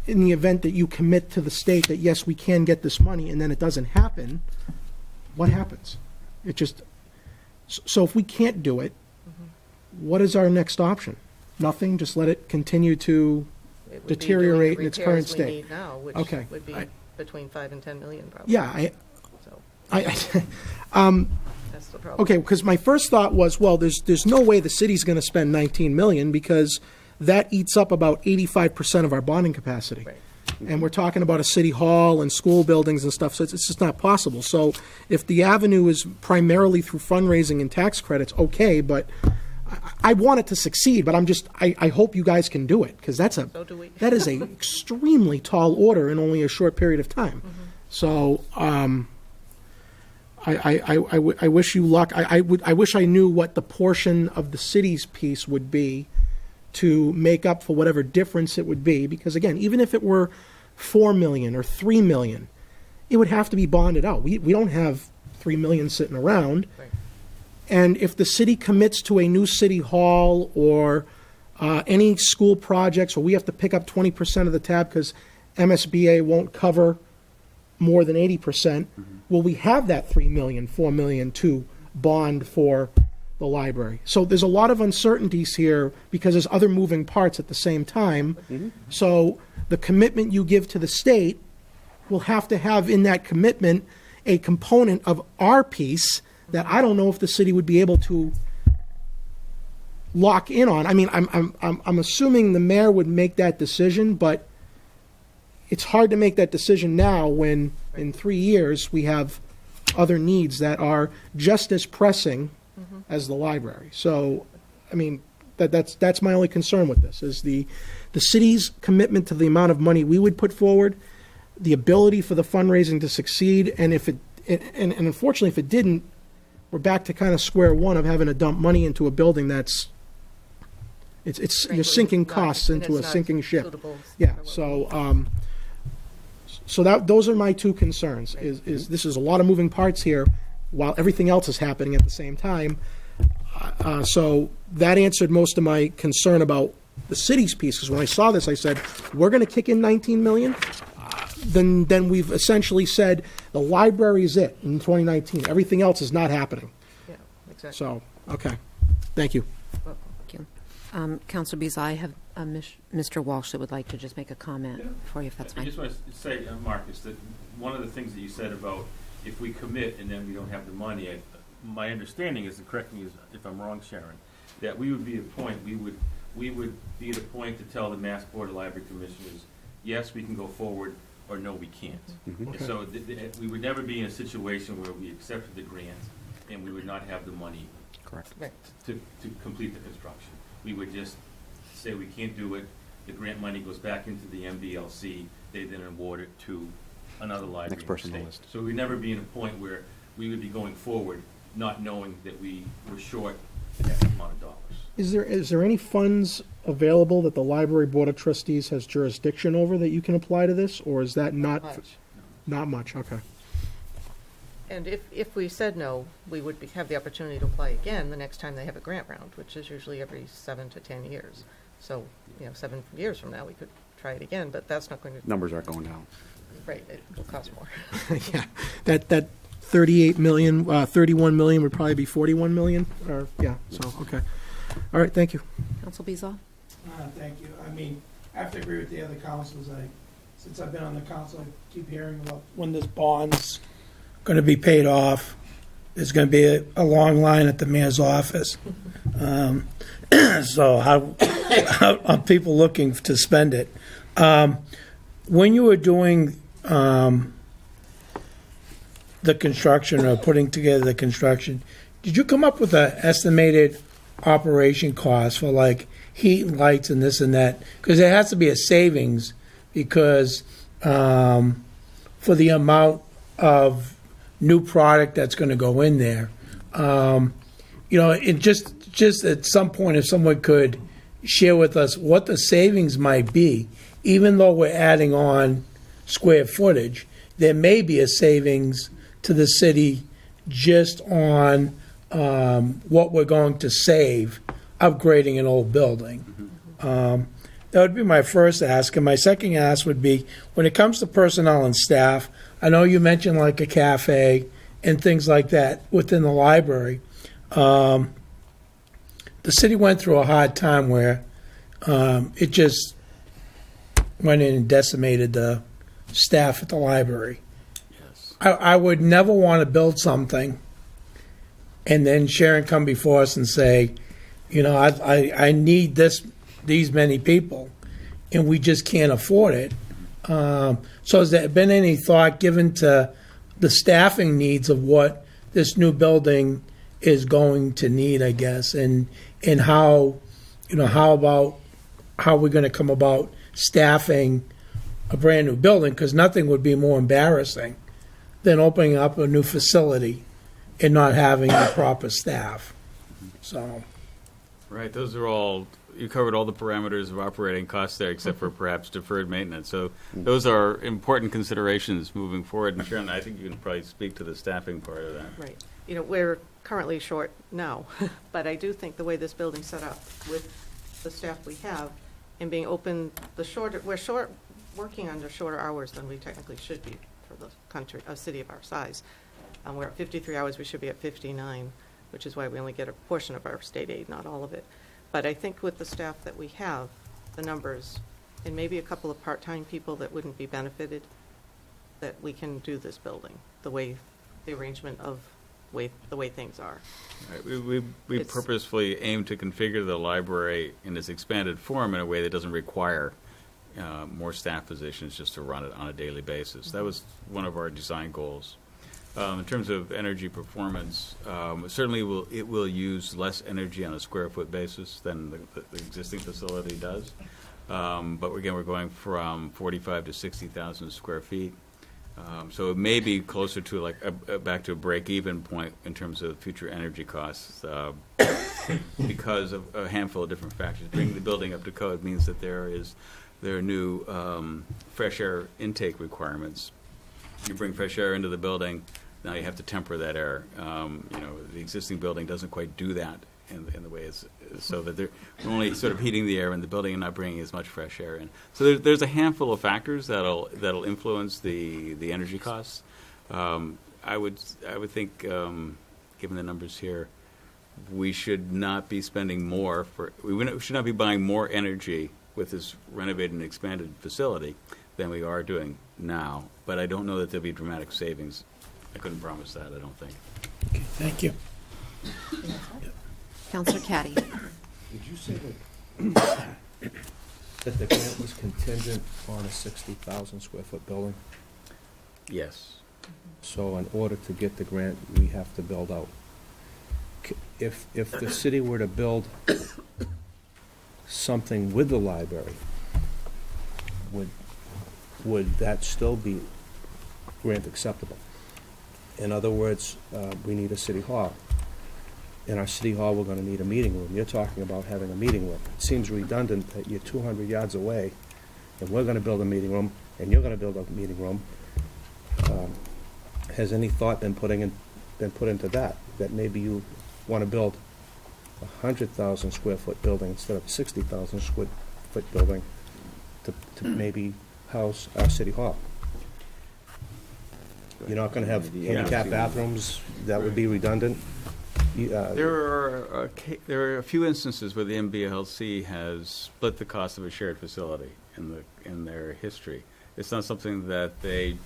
in the event that you commit to the state that, yes, we can get this money, and then it doesn't happen, what happens? It just, so if we can't do it, what is our next option? Nothing, just let it continue to It would be deteriorate doing in its the current repairs we state. need now, which Okay. would be I- between 5 and 10 million probably. Yeah, So that's the problem. okay, because my first thought was, well, there's no way the city's going to spend 19 million because that eats up about 85% of our bonding capacity. Right. And we're talking about a city hall and school buildings and stuff, so it's just not possible. So if the avenue is primarily through fundraising and tax credits, okay, but I want it to succeed, but I hope you guys can do it, because So do we. that is a extremely tall order in only a short period of time. So, I wish you luck. I wish I knew what the portion of the city's piece would be to make up for whatever difference it would be, because again, even if it were 4 million or 3 million, it would have to be bonded out. We don't have 3 million sitting around. Right. And if the city commits to a new city hall or any school projects, or we have to pick up 20% of the tab because MSBA won't cover more than 80%, will we have that 3 million, 4 million to bond for the library? So there's a lot of uncertainties here because there's other moving parts at the same time. So the commitment you give to the state will have to have in that commitment a component of our piece that I don't know if the city would be able to lock in on. I mean, I'm assuming the mayor would make that decision, but it's hard to make that decision now when in 3 years we have other needs that are just as pressing as the library. So, I mean, that's my only concern with this, is the city's commitment to the amount of money we would put forward, the ability for the fundraising to succeed, and and unfortunately if it didn't, we're back to kind of square one of having to dump money into a building that's you're Frankly, sinking not- costs and into a it's not sinking ship. suitable Yeah, for what so those are my two concerns. Is this is a lot of moving parts here, while everything else is happening at the same time. So that answered most of my concern about the city's piece. Because when I saw this, I said, we're going to kick in 19 million. Then we've essentially said the library is it in 2019. Everything else is not happening. Yeah, exactly. So, okay, thank you. Thank you. Councilor Beazle, I have Mr. Walsh that would like to just make a comment for you, if that's I fine. just want to say, Marcus, that one of the things that you said about if we commit and then we don't have the money, my understanding is, and correct me if I'm wrong, Sharon, that we would be at a point, we would be at a point to tell the Mass Board of Library Commissioners, yes, we can go forward or no, we can't. Mhm. And so we would never be in a situation where we accepted the grant and we would not have the money Correct. to complete the construction. We would just say we can't do it, the grant money goes back into the MBLC, they then award it to another library Next in person the on the state. list. So we'd never be in a point where we would be going forward not knowing that we were short X amount of dollars. Is there any funds available that the library board of trustees has jurisdiction over that you can apply to this, or is that not? Much. Not much, okay. And if we said no, we would have the opportunity to apply again the next time they have a grant round, which is usually every 7 to 10 years. So, 7 years from now, we could try it again, but that's not going to, Numbers aren't going down. right, it will cost more. Yeah, that 38 million, 31 million would probably be 41 million, or, yeah, so, okay. All right, thank you. Council Beazle? Thank you. I mean, I have to agree with the other councils. Since I've been on the council, I keep hearing about when this bond's going to be paid off. There's going to be a long line at the mayor's office. So how are people looking to spend it? When you were doing the construction or putting together the construction, did you come up with an estimated operation cost for like heat and lights and this and that? Because there has to be a savings because for the amount of new product that's going to go in there. It just at some point, if someone could share with us what the savings might be, even though we're adding on square footage, there may be a savings to the city just on what we're going to save upgrading an old building. That would be my first ask. And my second ask would be, when it comes to personnel and staff, I know you mentioned like a cafe and things like that within the library. The city went through a hard time where it just went in and decimated the staff at the library. Yes. I would never want to build something and then Sharon come before us and say, I need these many people, and we just can't afford it. So has there been any thought given to the staffing needs of what this new building is going to need, I guess, and how we're going to come about staffing a brand new building? Because nothing would be more embarrassing than opening up a new facility and not having the proper staff. So, Right, those are all, you covered all the parameters of operating costs there, except for perhaps deferred maintenance. So those are important considerations moving forward. And Sharon, I think you can probably speak to the staffing part of that. Right. We're currently short now, but I do think the way this building's set up with the staff we have and being open, we're working under shorter hours than we technically should be for the country, a city of our size. We're at 53 hours, we should be at 59, which is why we only get a portion of our state aid, not all of it. But I think with the staff that we have, the numbers, and maybe a couple of part-time people that wouldn't be benefited, that we can do this building the arrangement of the way things are. Right, we It's- purposefully aim to configure the library in its expanded form in a way that doesn't require more staff positions just to run it on a daily basis. That was one of our design goals. In terms of energy performance, certainly it will use less energy on a square foot basis than the existing facility does. But again, we're going from 45 to 60,000 square feet. So it may be closer to like back to a break-even point in terms of future energy costs because of a handful of different factors. Bringing the building up to code means that there are new fresh air intake requirements. You bring fresh air into the building, now you have to temper that air. The existing building doesn't quite do that in the way it's so that they're only sort of heating the air in the building and not bringing as much fresh air in. So there's a handful of factors that'll influence the energy costs. I would think, given the numbers here, we should not be spending more we should not be buying more energy with this renovated and expanded facility than we are doing now. But I don't know that there'll be dramatic savings. I couldn't promise that, I don't think. okay, thank you. Councilor Caddy? Did you say that that the grant was contingent on a 60,000 square foot building? Yes. So in order to get the grant, we have to build out. If the city were to build something with the library, would that still be grant acceptable? In other words, we need a city hall. In our city hall, we're gonna need a meeting room. You're talking about having a meeting room. It seems redundant that you're 200 yards away, and we're gonna build a meeting room, and you're gonna build a meeting room. Has any thought been put into that maybe you wanna build a 100,000 square foot building instead of a 60,000 square foot building to maybe house our city hall? You're not gonna have handicap bathrooms, that would be redundant. There are a few instances where the MBLC has split the cost of a shared facility in their history. It's not something that they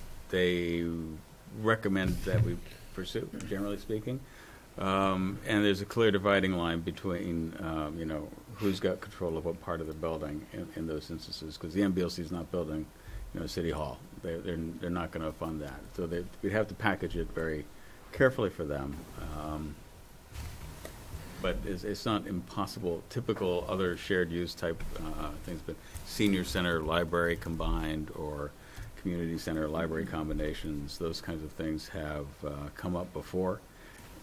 recommend that we pursue, generally speaking. And there's a clear dividing line between who's got control of what part of the building in those instances, because the MBLC is not building City Hall. They're not going to fund that, so we'd have to package it very carefully for them. But it's not impossible. Typical other shared use type things, but senior center, library combined, or community center, library combinations, those kinds of things have come up before.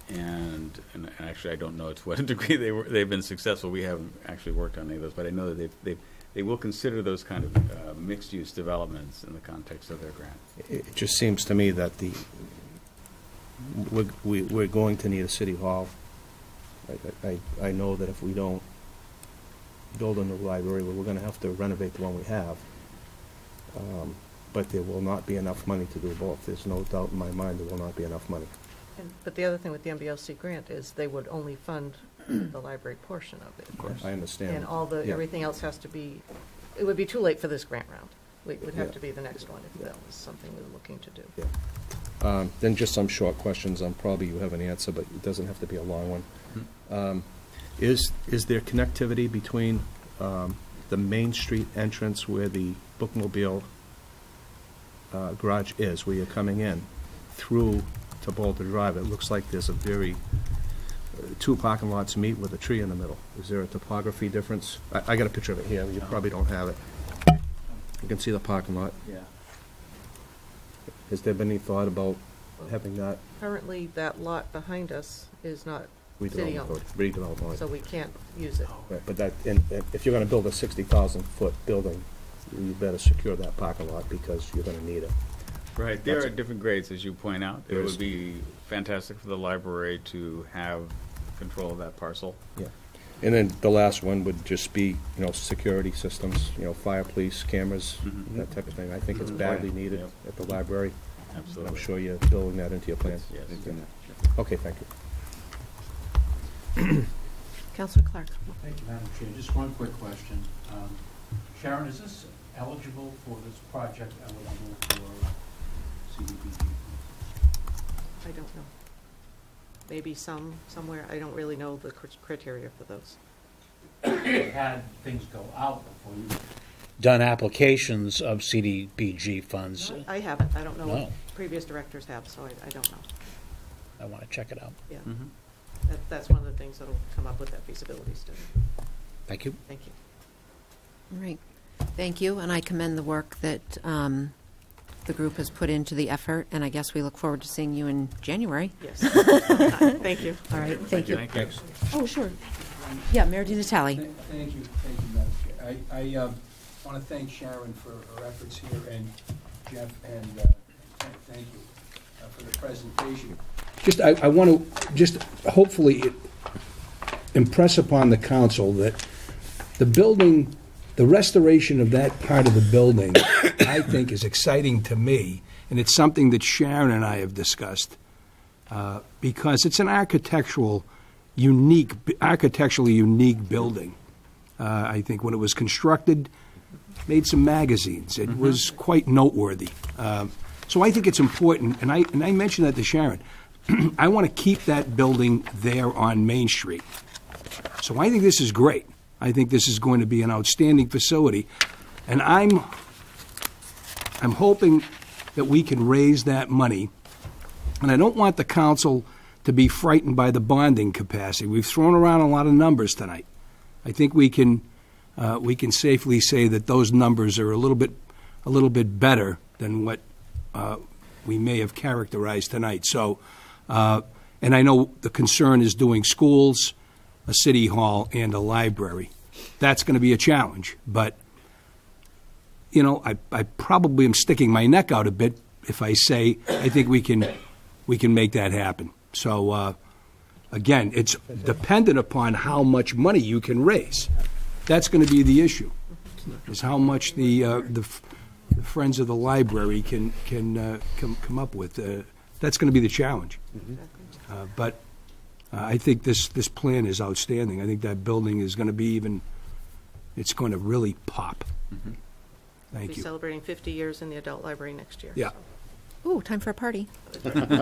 And actually, I don't know to what degree they've been successful. We haven't actually worked on any of those, but I know that they will consider those kind of mixed-use developments in the context of their grant. It just seems to me that we're going to need a city hall. I know that if we don't build a new library, we're going to have to renovate the one we have. But there will not be enough money to do both. There's no doubt in my mind there will not be enough money. But the other thing with the MBLC grant is they would only fund the library portion of it. Of course. I understand. And everything else has to be, it would be too late for this grant round. It would have to be the next one if that was something we were looking to do. Yeah. Then just some short questions. Probably you have an answer, but it doesn't have to be a long one. Is there connectivity between the Main Street entrance where the bookmobile garage is, where you're coming in, through to Boulder Drive? It looks like there's two parking lots meet with a tree in the middle. Is there a topography difference? I got a picture of it here. You probably don't have it. You can see the parking lot. Yeah. Has there been any thought about having that Currently, that lot behind us is not city-owned, redevelopment? so we can't use it. Right, but if you're going to build a 60,000-foot building, you better secure that parking lot because you're going to need it. Right. There are different grades, as you point out. It would be fantastic for the library to have control of that parcel. Yeah. And then the last one would just be, security systems, fire, police, cameras, that type of thing. I think it's badly needed at the library. Absolutely. I'm sure you're building that into your plans. Yes. Okay, thank you. Councilor Clark. Thank you, Madam Chair. Just one quick question. Sharon, is this eligible for this project, eligible for CDBG? I don't know. Maybe somewhere. I don't really know the criteria for those. Had things go out before you done applications of CDBG funds? I haven't. I don't know No. what previous directors have, so I don't know. I want to check it out. Yeah. That's one of the things that'll come up with that feasibility study. Thank you. Thank you. All right. Thank you, and I commend the work that the group has put into the effort, and I guess we look forward to seeing you in January. Yes. Thank you. All right, thank you. Thanks. Oh, sure. Yeah, Mayor Di Natale. Thank you, Madam Chair. I want to thank Sharon for her efforts here, and Jeff, and thank you for the presentation. I want to just hopefully impress upon the council that the building, the restoration of that part of the building, I think is exciting to me, and it's something that Sharon and I have discussed, because it's an architecturally unique building. I think when it was constructed, made some magazines. It was quite noteworthy. So I think it's important, and I mentioned that to Sharon. I want to keep that building there on Main Street. So I think this is great. I think this is going to be an outstanding facility. And I'm hoping that we can raise that money. And I don't want the council to be frightened by the bonding capacity. We've thrown around a lot of numbers tonight. I think we can safely say that those numbers are a little bit better than what we may have characterized tonight. So, and I know the concern is doing schools, a city hall, and a library. That's going to be a challenge, but you know, I probably am sticking my neck out a bit if I say I think we can make that happen. So, again, it's dependent upon how much money you can raise. That's going to be the issue, is how much the Friends of the Library can come up with. That's going to be the challenge. But I think this plan is outstanding. I think that building is going to be it's going to really pop. Thank We'll be you. celebrating 50 years in the adult library next year. Yeah. Ooh, time for a party. There'll be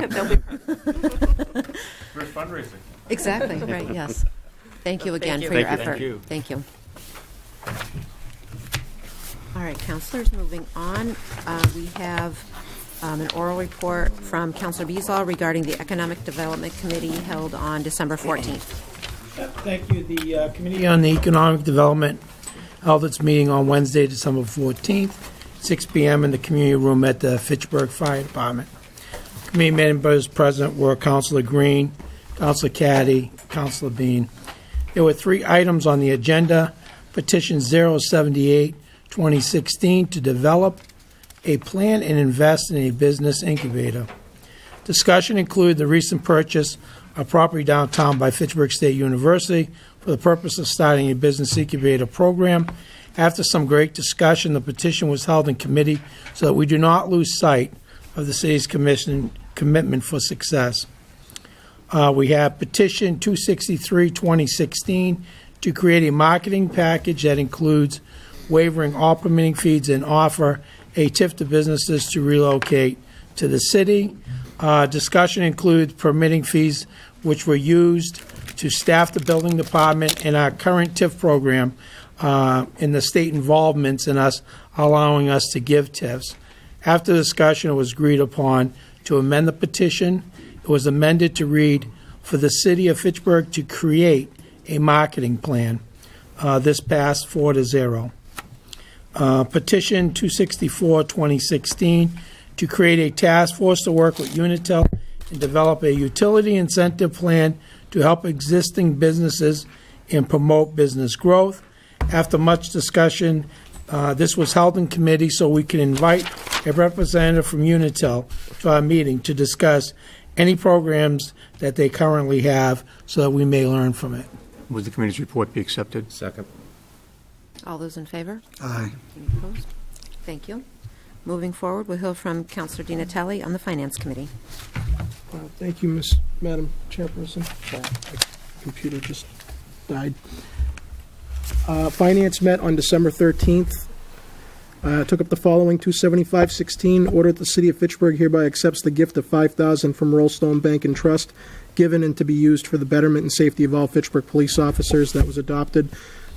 First fundraising. Exactly, right, yes. Thank you again for your effort. Thank you. All right, councilors, moving on. We have an oral report from Councilor Beazall regarding the Economic Development Committee held on December 14th. Thank you. The Committee on the Economic Development held its meeting on Wednesday, December 14th, 6 p.m. in the community room at the Fitchburg Fire Department. Committee members present were Councilor Green, Councilor Caddy, Councilor Bean. There were 3 items on the agenda. Petition 078, 2016, to develop a plan and invest in a business incubator. Discussion included the recent purchase of property downtown by Fitchburg State University for the purpose of starting a business incubator program. After some great discussion, the petition was held in committee so that we do not lose sight of the city's commitment for success. We have petition 263, 2016, to create a marketing package that includes waiving all permitting fees and offer a TIF to businesses to relocate to the city. Discussion includes permitting fees which were used to staff the building department and our current TIF program, in the state involvements in us allowing us to give TIFs. After discussion, it was agreed upon to amend the petition. It was amended to read, for the city of Fitchburg to create a marketing plan. This passed 4-0. Petition 264, 2016, to create a task force to work with Unitil and develop a utility incentive plan to help existing businesses and promote business growth. After much discussion, this was held in committee so we can invite a representative from Unitil to our meeting to discuss any programs that they currently have so that we may learn from it. Would the committee's report be accepted? Second. All those in favor? Aye. Any opposed? Thank you. Moving forward, we'll hear from Councilor Di Natale on the Finance Committee. Thank you, Madam Chairperson. My computer just died. Finance met on December 13th. Took up the following: 275-16, order that the City of Fitchburg hereby accepts the gift of $5,000 from Rollstone Bank and Trust, given and to be used for the betterment and safety of all Fitchburg police officers. That was adopted.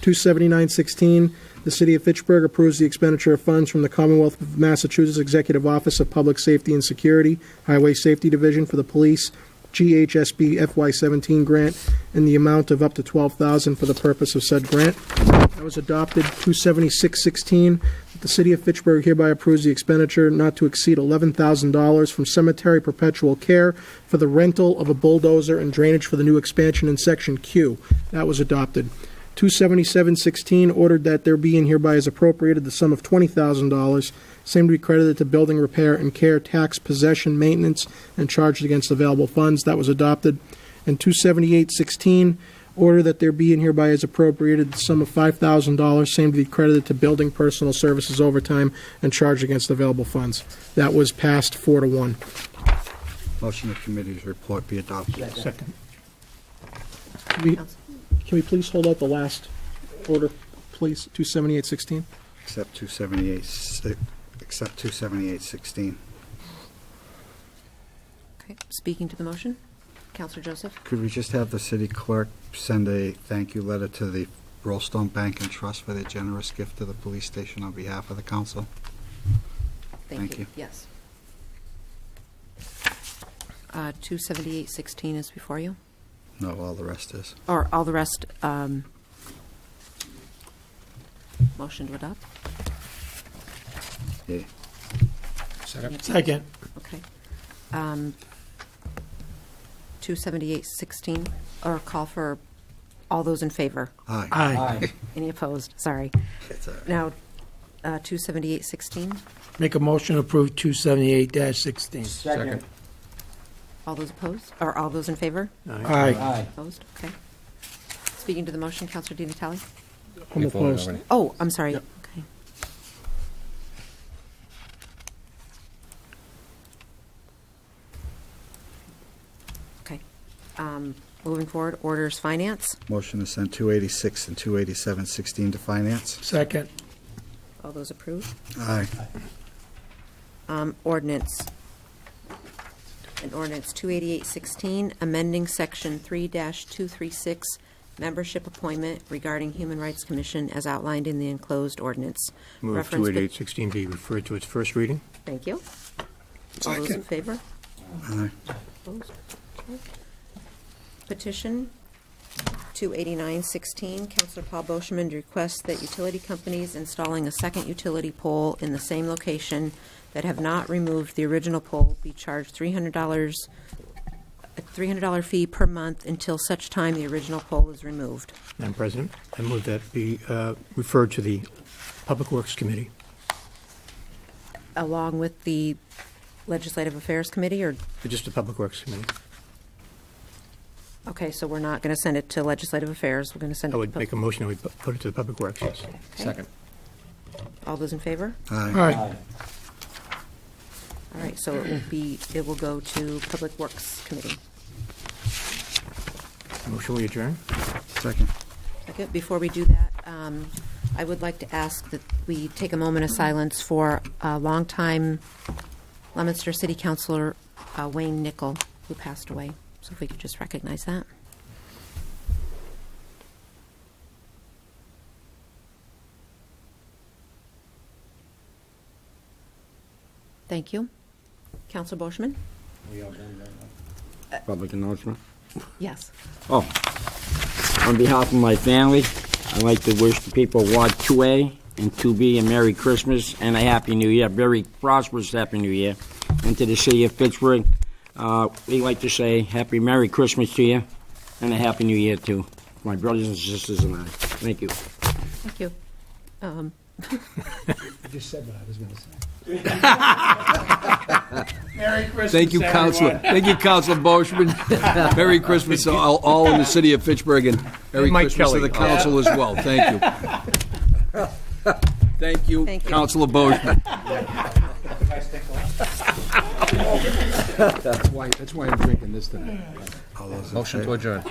279-16, the City of Fitchburg approves the expenditure of funds from the Commonwealth of Massachusetts Executive Office of Public Safety and Security, Highway Safety Division for the Police, GHSB FY17 grant in the amount of up to $12,000 for the purpose of said grant. That was adopted. 276-16, the City of Fitchburg hereby approves the expenditure not to exceed $11,000 from Cemetery Perpetual Care for the rental of a bulldozer and drainage for the new expansion in Section Q. That was adopted. 277-16, ordered that there be and hereby is appropriated the sum of $20,000, same to be credited to building repair and care, tax, possession, maintenance, and charged against available funds. That was adopted. And 278-16, order that there be and hereby is appropriated the sum of $5,000, same to be credited to building, personal services, overtime, and charged against available funds. That was passed 4-1. Motion the committee's report be adopted. Second. Can we please hold out the last order, please? 278-16. Accept 278-16. Okay, speaking to the motion, Councilor Joseph. Could we just have the city clerk send a thank you letter to the Rollstone Bank and Trust for their generous gift to the police station on behalf of the council. Thank you. Yes. 27816 is before you? No, all the rest is. Or all the rest, motion to adopt? Yeah. Second. Okay. 27816, or call for all those in favor? Aye. Aye. Any opposed? Sorry. It's all right. Now, 27816, Make a motion to approve 278-16. Second. all those opposed, or all those in favor? Aye. Opposed? Okay. Speaking to the motion, Counselor Di Natale? I'm opposed. Oh, I'm sorry. Okay. Okay. Moving forward, orders finance. Motion to send 286 and 287-16 to finance. Second. All those approved? Aye. Ordinance. An ordinance 28816, amending section 3-236, membership appointment regarding Human Rights Commission as outlined in the enclosed ordinance. Move Reference 28816 be referred to its first reading. Thank you. All those in favor? Aye. Opposed? Okay. Petition 28916, Councilor Paul Boschman requests that utility companies installing a second utility pole in the same location that have not removed the original pole be charged $300 fee per month until such time the original pole is removed. Madam President, I move that be referred to the Public Works Committee. Along with the Legislative Affairs Committee, or, Just the Public Works Committee. okay, so we're not going to send it to Legislative Affairs, we're going to send it I to... would make a motion that we put it to the Public Works, yes. Okay. Second. All those in favor? Aye. All right, so it will go to Public Works Committee. Motion we adjourn? Second. Okay, before we do that, I would like to ask that we take a moment of silence for a longtime Leominster City Councilor, Wayne Nickel, who passed away. So if we could just recognize that. Thank you. Councilor Boschman? Public announcement. Yes. Oh, on behalf of my family, I'd like to wish the people of Ward 2A and 2B a Merry Christmas and a Happy New Year, very prosperous Happy New Year. And to the city of Pittsburgh, we'd like to say Happy Merry Christmas to you and a Happy New Year to my brothers and sisters and I. Thank you. Thank you. I just said what I was going to say. Merry Christmas, Thank you, Councilor. everyone. Thank you, Councilor Boschman. Merry Christmas to all in the city of Fitchburg, and Merry Mike Christmas to Kelly. the council as well. Thank you. Thank you, Thank you. Councilor Boschman. That's why I'm drinking this tonight. All those in Motion to favor? adjourn.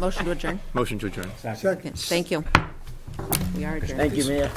Motion to adjourn. Motion to adjourn. Okay, thank you. We are adjourned. Thank you, Mayor.